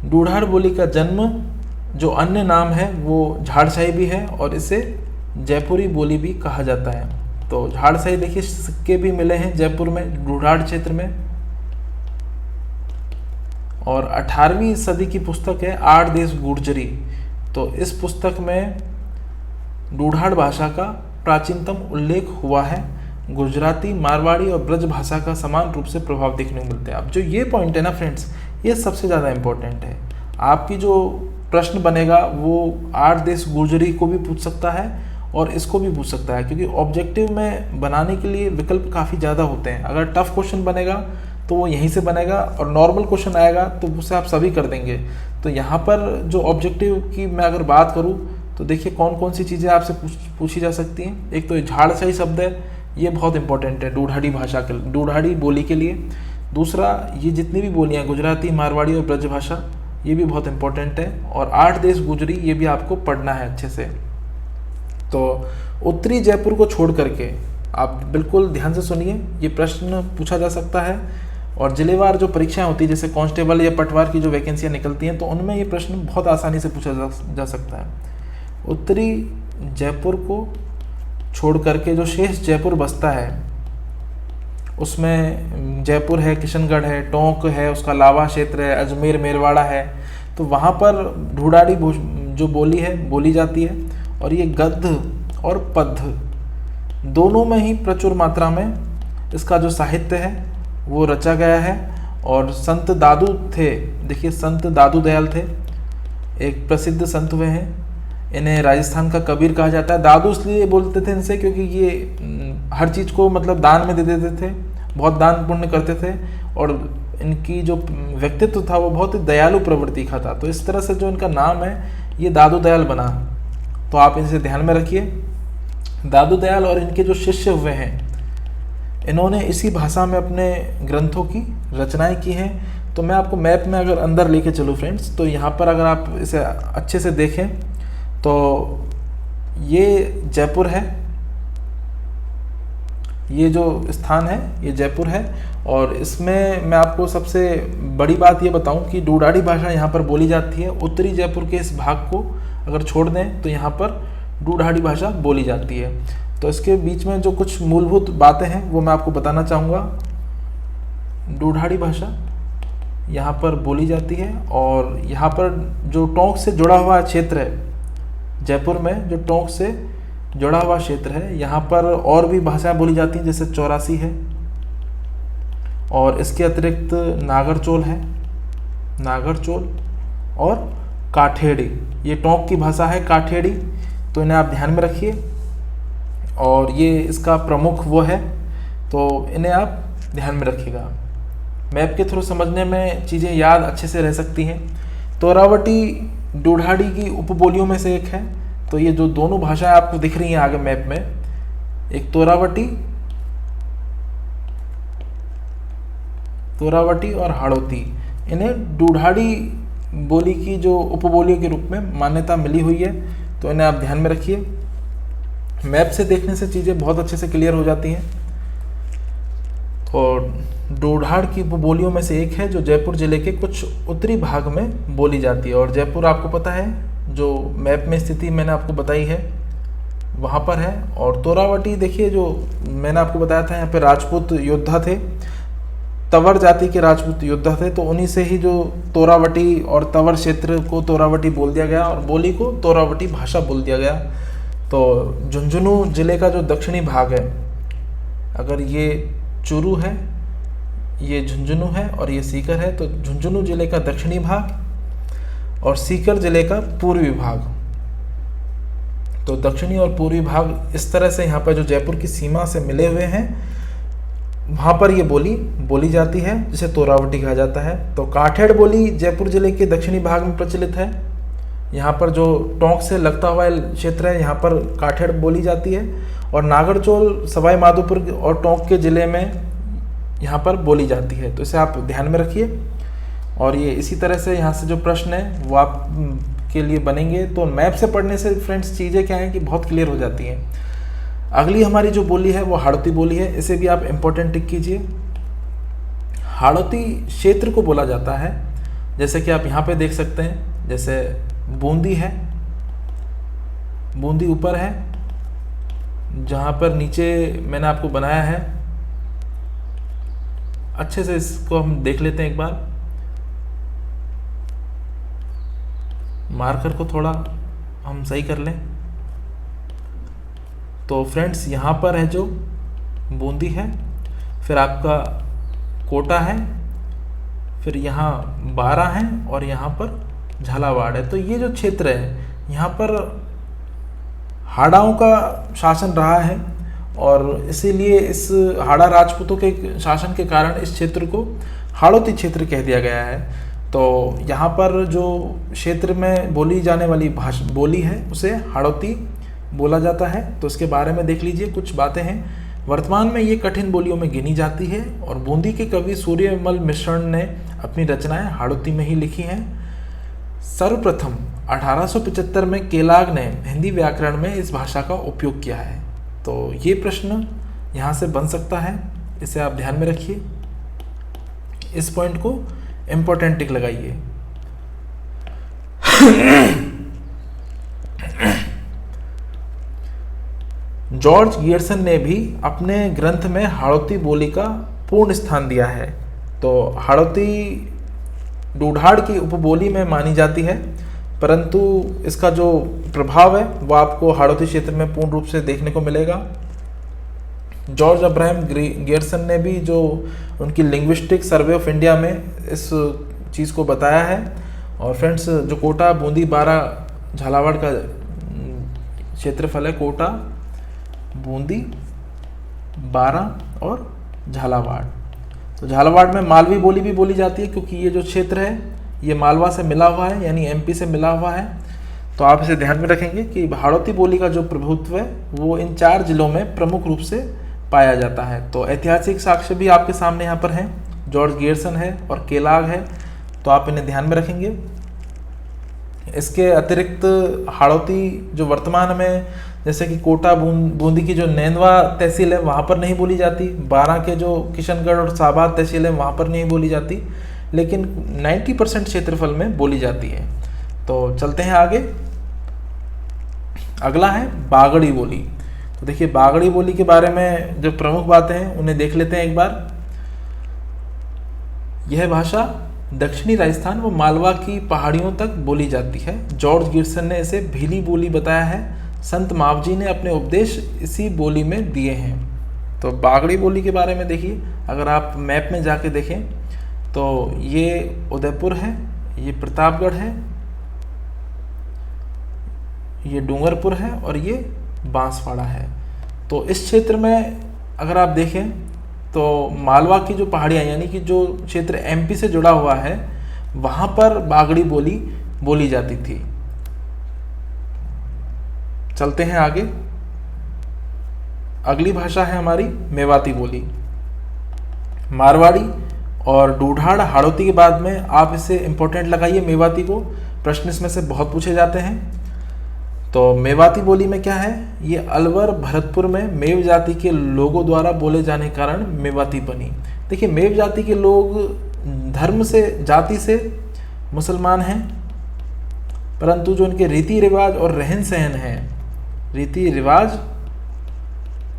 डूढाड़ बोली का जन्म, जो अन्य नाम है वो झाड़शाही भी है, और इसे जयपुरी बोली भी कहा जाता है। तो झाड़शाही देखिए सिक्के भी मिले हैं जयपुर में, डूढाड़ क्षेत्र में। और 18वीं सदी की पुस्तक है आठ देश गुर्जरी। तो इस पुस्तक में डूढाड़ भाषा का प्राचीनतम उल्लेख हुआ है। गुजराती, मारवाड़ी और ब्रज भाषा का समान रूप से प्रभाव देखने को मिलता है। अब जो ये पॉइंट है ना फ्रेंड्स, ये सबसे ज़्यादा इम्पोर्टेंट है। आपकी जो प्रश्न बनेगा वो 8 देश गुर्जरी को भी पूछ सकता है और इसको भी पूछ सकता है, क्योंकि ऑब्जेक्टिव में बनाने के लिए विकल्प काफ़ी ज़्यादा होते हैं। अगर टफ क्वेश्चन बनेगा तो वो यहीं से बनेगा, और नॉर्मल क्वेश्चन आएगा तो उसे आप सभी कर देंगे। तो यहाँ पर जो ऑब्जेक्टिव की मैं अगर बात करूँ तो देखिए कौन कौन सी चीज़ें आपसे पूछी जा सकती हैं। एक तो झाड़शाही शब्द है, ये बहुत इंपॉर्टेंट है डूढाड़ी भाषा के, डूढाड़ी बोली के लिए। दूसरा, ये जितनी भी बोलियाँ गुजराती, मारवाड़ी और ब्रज भाषा, ये भी बहुत इंपॉर्टेंट है। और 8 देश गुजरी, ये भी आपको पढ़ना है अच्छे से। तो उत्तरी जयपुर को छोड़ करके आप बिल्कुल ध्यान से सुनिए, ये प्रश्न पूछा जा सकता है। और जिलेवार जो परीक्षाएं होती है, जैसे कांस्टेबल या पटवार की जो वैकेंसियां निकलती हैं, तो उनमें ये प्रश्न बहुत आसानी से पूछा जा सकता है। उत्तरी जयपुर को छोड़ करके जो शेष जयपुर बसता है, उसमें जयपुर है, किशनगढ़ है, टोंक है, उसका लावा क्षेत्र है, अजमेर मेरवाड़ा है, तो वहाँ पर ढूढ़ाड़ी जो बोली है बोली जाती है। और ये गद्य और पद्य दोनों में ही प्रचुर मात्रा में इसका जो साहित्य है वो रचा गया है। और संत दादू थे, देखिए संत दादू दयाल थे, एक प्रसिद्ध संत हुए हैं, इन्हें राजस्थान का कबीर कहा जाता है। दादू इसलिए बोलते थे इनसे क्योंकि ये हर चीज़ को मतलब दान में दे देते थे, बहुत दान पुण्य करते थे, और इनकी जो व्यक्तित्व था वो बहुत ही दयालु प्रवृत्ति का था। तो इस तरह से जो इनका नाम है ये दादू दयाल बना, तो आप इसे ध्यान में रखिए। दादू दयाल और इनके जो शिष्य हुए हैं, इन्होंने इसी भाषा में अपने ग्रंथों की रचनाएं की हैं। तो मैं आपको मैप में अगर अंदर लेके चलूँ फ्रेंड्स, तो यहाँ पर अगर आप इसे अच्छे से देखें तो ये जयपुर है, ये जो स्थान है ये जयपुर है। और इसमें मैं आपको सबसे बड़ी बात ये बताऊं कि ढूढ़ाड़ी भाषा यहाँ पर बोली जाती है। उत्तरी जयपुर के इस भाग को अगर छोड़ दें तो यहाँ पर ढूढ़ाड़ी भाषा बोली जाती है। तो इसके बीच में जो कुछ मूलभूत बातें हैं वो मैं आपको बताना चाहूँगा। ढूढ़ाड़ी भाषा यहाँ पर बोली जाती है, और यहाँ पर जो टोंक से जुड़ा हुआ क्षेत्र है, जयपुर में जो टोंक से जुड़ा हुआ क्षेत्र है, यहाँ पर और भी भाषाएं बोली जाती हैं, जैसे चौरासी है, और इसके अतिरिक्त नागरचोल है, नागरचोल और काठेड़ी, ये टोंक की भाषा है काठेड़ी। तो इन्हें आप ध्यान में रखिए, और ये इसका प्रमुख वो है, तो इन्हें आप ध्यान में रखिएगा। मैप के थ्रू समझने में चीज़ें याद अच्छे से रह सकती हैं। तोरावटी ढूढ़ाड़ी की उपबोलियों में से एक है। तो ये जो दोनों भाषाएं आपको दिख रही हैं आगे मैप में, एक तोरावटी और हाड़ौती, इन्हें ढूढ़ाड़ी बोली की जो उपबोलियों के रूप में मान्यता मिली हुई है। तो इन्हें आप ध्यान में रखिए। मैप से देखने से चीज़ें बहुत अच्छे से क्लियर हो जाती हैं। तो ढूढ़ाड़ की उपबोलियों में से एक है जो जयपुर जिले के कुछ उत्तरी भाग में बोली जाती है। और जयपुर आपको पता है जो मैप में स्थिति मैंने आपको बताई है वहाँ पर है। और तोरावटी देखिए, जो मैंने आपको बताया था, यहाँ पे राजपूत योद्धा थे, तवर जाति के राजपूत योद्धा थे, तो उन्हीं से ही जो तोरावटी और तवर क्षेत्र को तोरावटी बोल दिया गया और बोली को तोरावटी भाषा बोल दिया गया। तो झुंझुनू जिले का जो दक्षिणी भाग है, अगर ये चूरू है, ये झुंझुनू है और ये सीकर है, तो झुंझुनू जिले का दक्षिणी भाग और सीकर जिले का पूर्वी भाग। तो दक्षिणी और पूर्वी भाग इस तरह से यहाँ पर जो जयपुर की सीमा से मिले हुए हैं, वहाँ पर ये बोली बोली जाती है, जिसे तोरावटी कहा जाता है। तो काठेड़ बोली जयपुर जिले के दक्षिणी भाग में प्रचलित है। यहाँ पर जो टोंक से लगता हुआ क्षेत्र है, यहाँ पर काठेड़ बोली जाती है। और नागरचोल सवाई माधोपुर और टोंक के ज़िले में यहाँ पर बोली जाती है। तो इसे आप ध्यान में रखिए। और ये इसी तरह से यहाँ से जो प्रश्न है वो आप के लिए बनेंगे। तो मैप से पढ़ने से फ्रेंड्स चीज़ें क्या हैं कि बहुत क्लियर हो जाती हैं। अगली हमारी जो बोली है वो हाड़ौती बोली है, इसे भी आप इम्पोर्टेंट टिक कीजिए। हाड़ौती क्षेत्र को बोला जाता है, जैसे कि आप यहाँ पे देख सकते हैं, जैसे बूंदी है, बूंदी ऊपर है, जहाँ पर नीचे मैंने आपको बनाया है, अच्छे से इसको हम देख लेते हैं एक बार। मार्कर को थोड़ा हम सही कर लें। तो फ्रेंड्स यहाँ पर है जो बूंदी है, फिर आपका कोटा है, फिर यहाँ बारा है और यहाँ पर झालावाड़ है। तो ये जो क्षेत्र है यहाँ पर हाड़ाओं का शासन रहा है, और इसीलिए इस हाड़ा राजपूतों के शासन के कारण इस क्षेत्र को हाड़ौती क्षेत्र कह दिया गया है। तो यहाँ पर जो क्षेत्र में बोली जाने वाली बोली है उसे हाड़ौती बोला जाता है। तो इसके बारे में देख लीजिए, कुछ बातें हैं। वर्तमान में ये कठिन बोलियों में गिनी जाती है, और बूंदी के कवि सूर्यमल मिश्रण ने अपनी रचनाएं हाड़ौती में ही लिखी हैं। सर्वप्रथम 1875 में केलाग ने हिंदी व्याकरण में इस भाषा का उपयोग किया है। तो ये प्रश्न यहाँ से बन सकता है, इसे आप ध्यान में रखिए। इस पॉइंट को इम्पोर्टेंट टिक लगाइए। जॉर्ज गियर्सन ने भी अपने ग्रंथ में हाड़ौती बोली का पूर्ण स्थान दिया है। तो हाड़ौती ढूढ़ाड़ की उपबोली में मानी जाती है, परंतु इसका जो प्रभाव है वो आपको हाड़ौती क्षेत्र में पूर्ण रूप से देखने को मिलेगा। जॉर्ज अब्राहम गियर्सन ने भी जो उनकी लिंग्विस्टिक सर्वे ऑफ इंडिया में इस चीज़ को बताया है। और फ्रेंड्स, जो कोटा, बूंदी, बारा, झालावाड़ का क्षेत्रफल है, कोटा, बूंदी, बारा और झालावाड़। तो झालावाड़ में मालवी बोली भी बोली जाती है, क्योंकि ये जो क्षेत्र है ये मालवा से मिला हुआ है, यानी एमपी से मिला हुआ है। तो आप इसे ध्यान में रखेंगे कि हाड़ौती बोली का जो प्रभुत्व है वो इन 4 जिलों में प्रमुख रूप से पाया जाता है। तो ऐतिहासिक साक्ष्य भी आपके सामने यहाँ पर हैं, जॉर्ज गियर्सन है और केलाग है, तो आप इन्हें ध्यान में रखेंगे। इसके अतिरिक्त हाड़ौती जो वर्तमान में, जैसे कि कोटा, बूंदी की जो नैनवा तहसील है वहाँ पर नहीं बोली जाती, बारा के जो किशनगढ़ और साबाद तहसील है वहाँ पर नहीं बोली जाती, लेकिन 90% क्षेत्रफल में बोली जाती है। तो चलते हैं आगे। अगला है बागड़ी बोली। तो देखिए, बागड़ी बोली के बारे में जो प्रमुख बातें हैं उन्हें देख लेते हैं एक बार। यह भाषा दक्षिणी राजस्थान व मालवा की पहाड़ियों तक बोली जाती है। जॉर्ज गियर्सन ने इसे भीली बोली बताया है। संत मावजी ने अपने उपदेश इसी बोली में दिए हैं। तो बागड़ी बोली के बारे में देखिए, अगर आप मैप में जाके देखें तो ये उदयपुर है, ये प्रतापगढ़ है, ये डूंगरपुर है और ये बांसवाड़ा है। तो इस क्षेत्र में अगर आप देखें तो मालवा की जो पहाड़ियाँ, यानी कि जो क्षेत्र एमपी से जुड़ा हुआ है, वहाँ पर बागड़ी बोली बोली जाती थी। चलते हैं आगे। अगली भाषा है हमारी मेवाती बोली। मारवाड़ी और ढूढ़ाड़ हाड़ौती के बाद में आप इसे इम्पोर्टेंट लगाइए मेवाती को, प्रश्न इसमें से बहुत पूछे जाते हैं। तो मेवाती बोली में क्या है, ये अलवर भरतपुर में मेव जाति के लोगों द्वारा बोले जाने के कारण मेवाती बनी। देखिए, मेव जाति के लोग धर्म से, जाति से मुसलमान हैं, परंतु जो उनके रीति रिवाज और रहन सहन है, रीति रिवाज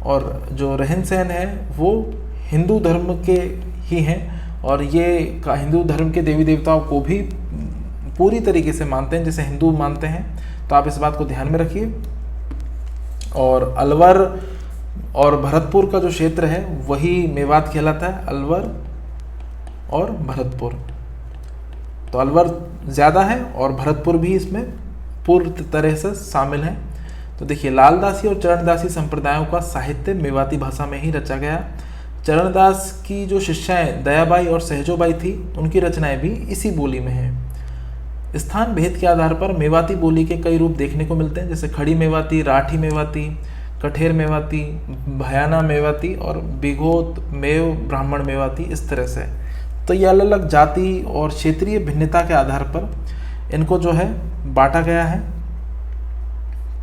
और जो रहन सहन है वो हिंदू धर्म के ही हैं। और ये हिंदू धर्म के देवी देवताओं को भी पूरी तरीके से मानते हैं, जैसे हिंदू मानते हैं। तो आप इस बात को ध्यान में रखिए। और अलवर और भरतपुर का जो क्षेत्र है वही मेवात कहलाता है, अलवर और भरतपुर। तो अलवर ज़्यादा है और भरतपुर भी इसमें पूर्ण तरह से शामिल है। तो देखिए, लालदासी और चरणदासी संप्रदायों का साहित्य मेवाती भाषा में ही रचा गया। चरणदास की जो शिष्याएं दयाबाई और सहजोबाई थी, उनकी रचनाएं भी इसी बोली में हैं। स्थान भेद के आधार पर मेवाती बोली के कई रूप देखने को मिलते हैं, जैसे खड़ी मेवाती, राठी मेवाती, कठेर मेवाती, भयाना मेवाती और बिघोत मेव ब्राह्मण मेवाती, इस तरह से। तो ये अलग अलग जाति और क्षेत्रीय भिन्नता के आधार पर इनको जो है बांटा गया है।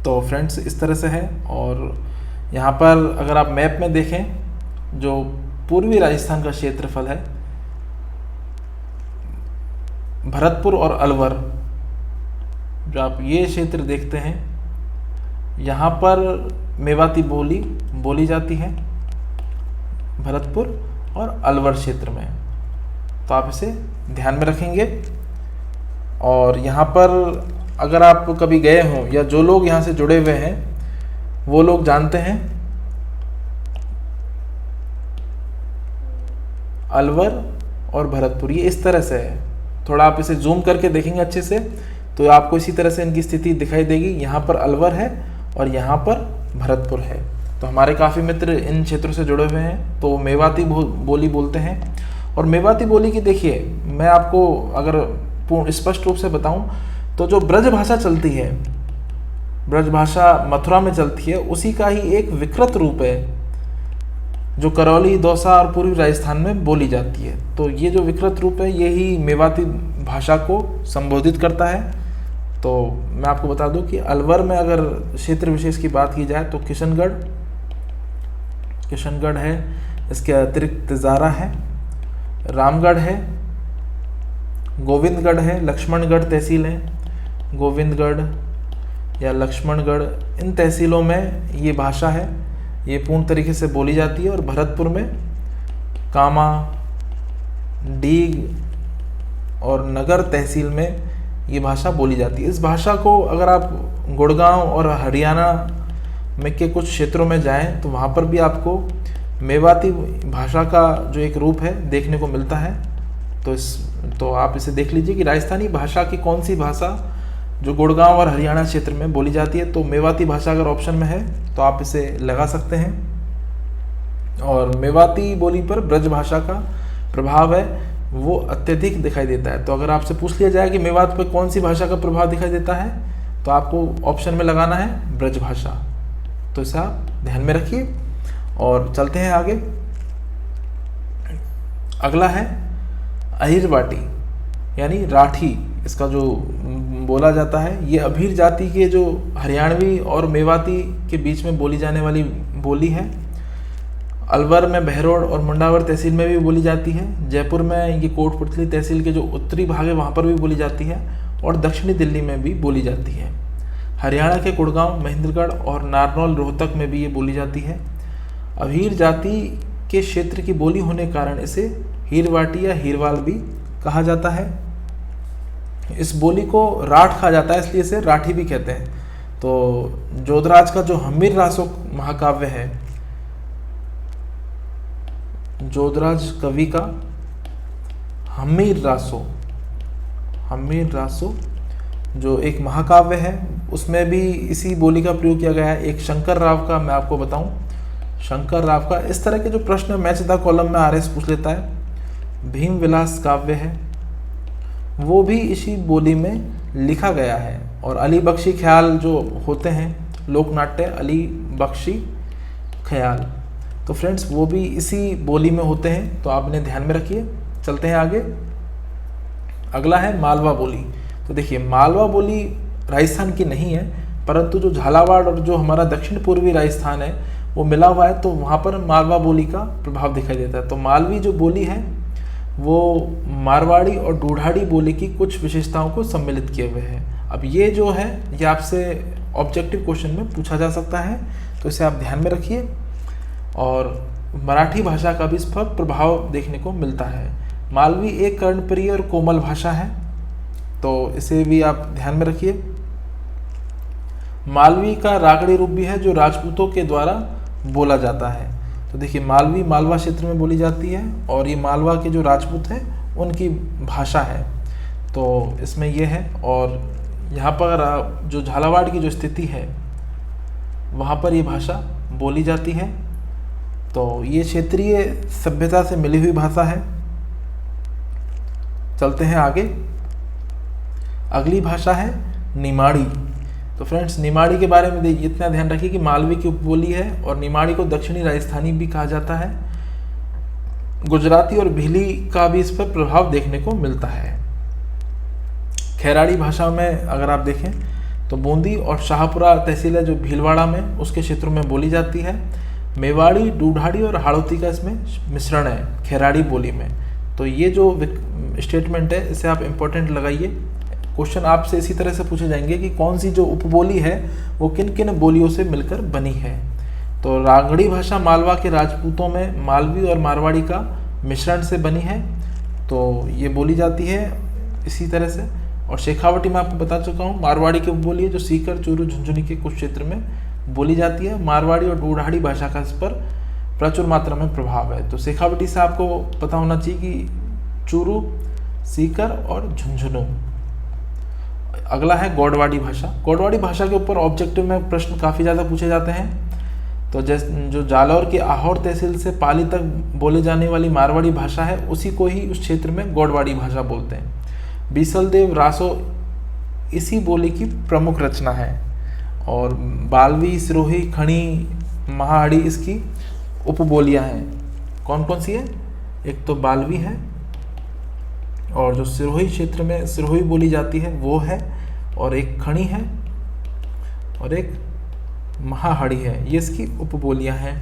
तो फ्रेंड्स, इस तरह से है। और यहाँ पर अगर आप मैप में देखें, जो पूर्वी राजस्थान का क्षेत्रफल है, भरतपुर और अलवर, जो आप ये क्षेत्र देखते हैं, यहाँ पर मेवाती बोली बोली जाती है, भरतपुर और अलवर क्षेत्र में। तो आप इसे ध्यान में रखेंगे। और यहाँ पर अगर आप कभी गए हों या जो लोग यहाँ से जुड़े हुए हैं वो लोग जानते हैं, अलवर और भरतपुर ये इस तरह से है। थोड़ा आप इसे जूम करके देखेंगे अच्छे से तो आपको इसी तरह से इनकी स्थिति दिखाई देगी। यहाँ पर अलवर है और यहाँ पर भरतपुर है। तो हमारे काफ़ी मित्र इन क्षेत्रों से जुड़े हुए हैं, तो मेवाती बोली बोलते हैं। और मेवाती बोली की देखिए, मैं आपको अगर पूर्ण स्पष्ट रूप से बताऊं तो जो ब्रज भाषा चलती है, ब्रज भाषा मथुरा में चलती है, उसी का ही एक विकृत रूप है जो करौली, दौसा और पूर्वी राजस्थान में बोली जाती है। तो ये जो विकृत रूप है यही मेवाती भाषा को संबोधित करता है। तो मैं आपको बता दूं कि अलवर में अगर क्षेत्र विशेष की बात की जाए तो किशनगढ़ है, इसके अतिरिक्त तिजारा है, रामगढ़ है, गोविंदगढ़ है, लक्ष्मणगढ़ तहसील है। गोविंदगढ़ या लक्ष्मणगढ़, इन तहसीलों में ये भाषा है, ये पूर्ण तरीके से बोली जाती है। और भरतपुर में कामा, डीग और नगर तहसील में ये भाषा बोली जाती है। इस भाषा को अगर आप गुड़गांव और हरियाणा में के कुछ क्षेत्रों में जाएं तो वहाँ पर भी आपको मेवाती भाषा का जो एक रूप है देखने को मिलता है। तो आप इसे देख लीजिए कि राजस्थानी भाषा की कौन सी भाषा जो गुड़गांव और हरियाणा क्षेत्र में बोली जाती है। तो मेवाती भाषा अगर ऑप्शन में है तो आप इसे लगा सकते हैं। और मेवाती बोली पर ब्रज भाषा का प्रभाव है वो अत्यधिक दिखाई देता है। तो अगर आपसे पूछ लिया जाए कि मेवात पर कौन सी भाषा का प्रभाव दिखाई देता है तो आपको ऑप्शन में लगाना है ब्रज भाषा। तो इसे आप ध्यान में रखिए और चलते हैं आगे। अगला है अहिरवाटी यानी राठी, इसका जो बोला जाता है। ये अभीर जाति के जो हरियाणवी और मेवाती के बीच में बोली जाने वाली बोली है। अलवर में बहरोड और मुंडावर तहसील में भी बोली जाती है। जयपुर में ये कोटपुतली तहसील के जो उत्तरी भाग है वहाँ पर भी बोली जाती है और दक्षिणी दिल्ली में भी बोली जाती है। हरियाणा के गुड़गांव, महेंद्रगढ़ और नारनौल, रोहतक में भी ये बोली जाती है। अभीर जाति के क्षेत्र की बोली होने के कारण इसे हीरवाटी या हीरवाल भी कहा जाता है। इस बोली को राठ कहा जाता है, इसलिए इसे राठी भी कहते हैं। तो जोधराज का जो हमीर रासो महाकाव्य है, जोधराज कवि का हमीर रासो जो एक महाकाव्य है उसमें भी इसी बोली का प्रयोग किया गया है। एक शंकर राव का मैं आपको बताऊं, शंकर राव का इस तरह के जो प्रश्न मैच द कॉलम में आरएस पूछ लेता है। भीम विलास काव्य है वो भी इसी बोली में लिखा गया है। और अली बख्शी ख्याल जो होते हैं लोकनाट्य, अली बख्शी ख्याल, तो फ्रेंड्स वो भी इसी बोली में होते हैं। तो आप इन्हें ध्यान में रखिए। चलते हैं आगे। अगला है मालवा बोली। तो देखिए मालवा बोली राजस्थान की नहीं है, परंतु जो झालावाड़ और जो हमारा दक्षिण पूर्वी राजस्थान है वो मिला हुआ है, तो वहाँ पर मालवा बोली का प्रभाव दिखाई देता है। तो मालवी जो बोली है वो मारवाड़ी और ढूढ़ाड़ी बोली की कुछ विशेषताओं को सम्मिलित किए हुए हैं। अब ये जो है ये आपसे ऑब्जेक्टिव क्वेश्चन में पूछा जा सकता है, तो इसे आप ध्यान में रखिए। और मराठी भाषा का भी इस पर प्रभाव देखने को मिलता है। मालवी एक कर्णप्रिय और कोमल भाषा है, तो इसे भी आप ध्यान में रखिए। मालवी का रागड़ी रूप भी है जो राजपूतों के द्वारा बोला जाता है। तो देखिए मालवी मालवा क्षेत्र में बोली जाती है और ये मालवा के जो राजपूत हैं उनकी भाषा है, तो इसमें ये है। और यहाँ पर जो झालावाड़ की जो स्थिति है वहाँ पर ये भाषा बोली जाती है। तो ये क्षेत्रीय सभ्यता से मिली हुई भाषा है। चलते हैं आगे। अगली भाषा है निमाड़ी। तो फ्रेंड्स निमाड़ी के बारे में इतना ध्यान रखिए कि मालवी की उपबोली है और निमाड़ी को दक्षिणी राजस्थानी भी कहा जाता है। गुजराती और भीली का भी इस पर प्रभाव देखने को मिलता है। खैराड़ी भाषा में अगर आप देखें तो बूंदी और शाहपुरा तहसील है जो भीलवाड़ा में उसके क्षेत्रों में बोली जाती है। मेवाड़ी, ढूढ़ाड़ी और हाड़ौती का इसमें मिश्रण है खैराड़ी बोली में। तो ये जो स्टेटमेंट है इसे आप इम्पोर्टेंट लगाइए। क्वेश्चन आपसे इसी तरह से पूछे जाएंगे कि कौन सी जो उपबोली है वो किन किन बोलियों से मिलकर बनी है। तो रागड़ी भाषा मालवा के राजपूतों में मालवी और मारवाड़ी का मिश्रण से बनी है, तो ये बोली जाती है इसी तरह से। और शेखावटी में आपको बता चुका हूँ मारवाड़ी की उपबोली है जो सीकर, चूरू, झुंझुनू के कुछ क्षेत्र में बोली जाती है। मारवाड़ी और ढूढ़ाड़ी भाषा का इस पर प्रचुर मात्रा में प्रभाव है। तो शेखावटी से आपको पता होना चाहिए कि चूरू, सीकर और झुंझुनू। अगला है गौड़वाड़ी भाषा। गौड़वाड़ी भाषा के ऊपर ऑब्जेक्टिव में प्रश्न काफ़ी ज़्यादा पूछे जाते हैं। तो जो जालौर के आहोर तहसील से पाली तक बोले जाने वाली मारवाड़ी भाषा है उसी को ही उस क्षेत्र में गौड़वाड़ी भाषा बोलते हैं। बीसलदेव रासो इसी बोली की प्रमुख रचना है। और बालवी, सिरोही, खड़ी, महाहड़ी इसकी उपबोलियाँ हैं। कौन कौन सी है? एक तो बालवी है और जो सिरोही क्षेत्र में सिरोही बोली जाती है वो है, और एक खड़ी है और एक महाहड़ी है, ये इसकी उपबोलियाँ हैं।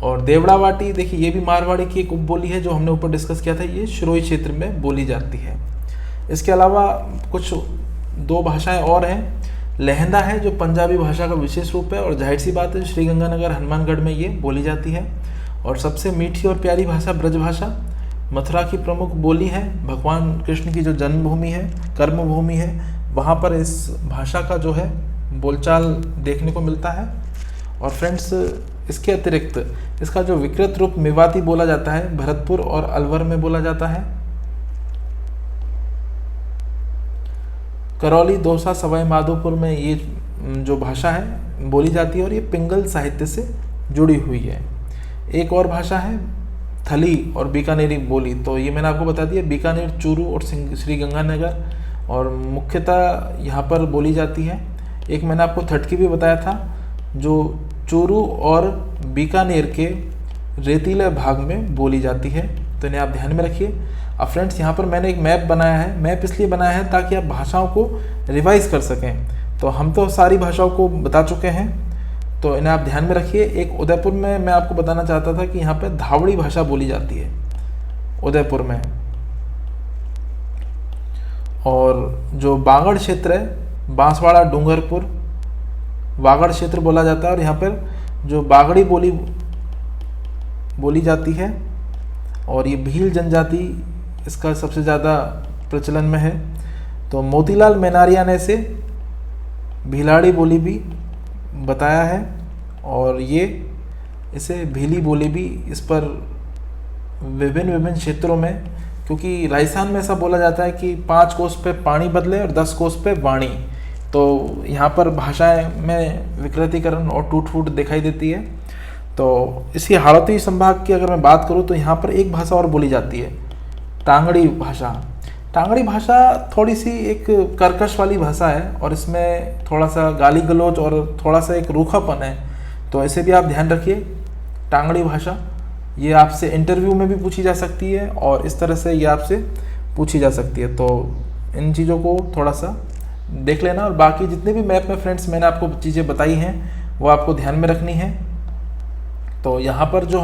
और देवड़ावाटी देखिए ये भी मारवाड़ी की एक उपबोली है, जो हमने ऊपर डिस्कस किया था, ये शिरोई क्षेत्र में बोली जाती है। इसके अलावा कुछ 2 भाषाएं और हैं। लहंदा है जो पंजाबी भाषा का विशेष रूप है, और जाहिर सी बात है श्रीगंगानगर हनुमानगढ़ में ये बोली जाती है। और सबसे मीठी और प्यारी भाषा ब्रजभाषा मथुरा की प्रमुख बोली है। भगवान कृष्ण की जो जन्मभूमि है, कर्मभूमि है, वहाँ पर इस भाषा का जो है बोलचाल देखने को मिलता है। और फ्रेंड्स इसके अतिरिक्त इसका जो विकृत रूप मेवाती बोला जाता है, भरतपुर और अलवर में बोला जाता है। करौली, दौसा, सवाई माधोपुर में ये जो भाषा है बोली जाती है, और ये पिंगल साहित्य से जुड़ी हुई है। एक और भाषा है थली और बीकानेरी बोली, तो ये मैंने आपको बता दिया, बीकानेर, चूरू और श्रीगंगानगर और मुख्यतः यहाँ पर बोली जाती है। एक मैंने आपको थटकी भी बताया था, जो चूरू और बीकानेर के रेतीले भाग में बोली जाती है, तो इन्हें आप ध्यान में रखिए। अब फ्रेंड्स यहाँ पर मैंने एक मैप बनाया है। मैप इसलिए बनाया है ताकि आप भाषाओं को रिवाइज कर सकें। तो हम तो सारी भाषाओं को बता चुके हैं, तो इन्हें आप ध्यान में रखिए। एक उदयपुर में मैं आपको बताना चाहता था कि यहाँ पे धावड़ी भाषा बोली जाती है उदयपुर में। और जो बागड़ क्षेत्र है, बांसवाड़ा, डूंगरपुर, वागड़ क्षेत्र बोला जाता है, और यहाँ पर जो बागड़ी बोली जाती है, और ये भील जनजाति इसका सबसे ज़्यादा प्रचलन में है। तो मोतीलाल मेनारिया ने इसे भीलाड़ी बोली भी बताया है, और ये इसे भीली बोली भी इस पर विभिन्न क्षेत्रों में, क्योंकि राजस्थान में ऐसा बोला जाता है कि 5 कोस पे पानी बदले और 10 कोस पे वाणी, तो यहाँ पर भाषाएं में विकृतीकरण और टूट फूट दिखाई देती है। तो इसी हाड़ौती संभाग की अगर मैं बात करूँ तो यहाँ पर एक भाषा और बोली जाती है, टांगड़ी भाषा। टांगड़ी भाषा थोड़ी सी एक कर्कश वाली भाषा है, और इसमें थोड़ा सा गाली गलौज और थोड़ा सा एक रूखापन है, तो इसे भी आप ध्यान रखिए। टांगड़ी भाषा ये आपसे इंटरव्यू में भी पूछी जा सकती है, और इस तरह से ये आपसे पूछी जा सकती है। तो इन चीज़ों को थोड़ा सा देख लेना, और बाकी जितने भी मैप में फ्रेंड्स मैंने आपको चीज़ें बताई हैं वो आपको ध्यान में रखनी है। तो यहाँ पर जो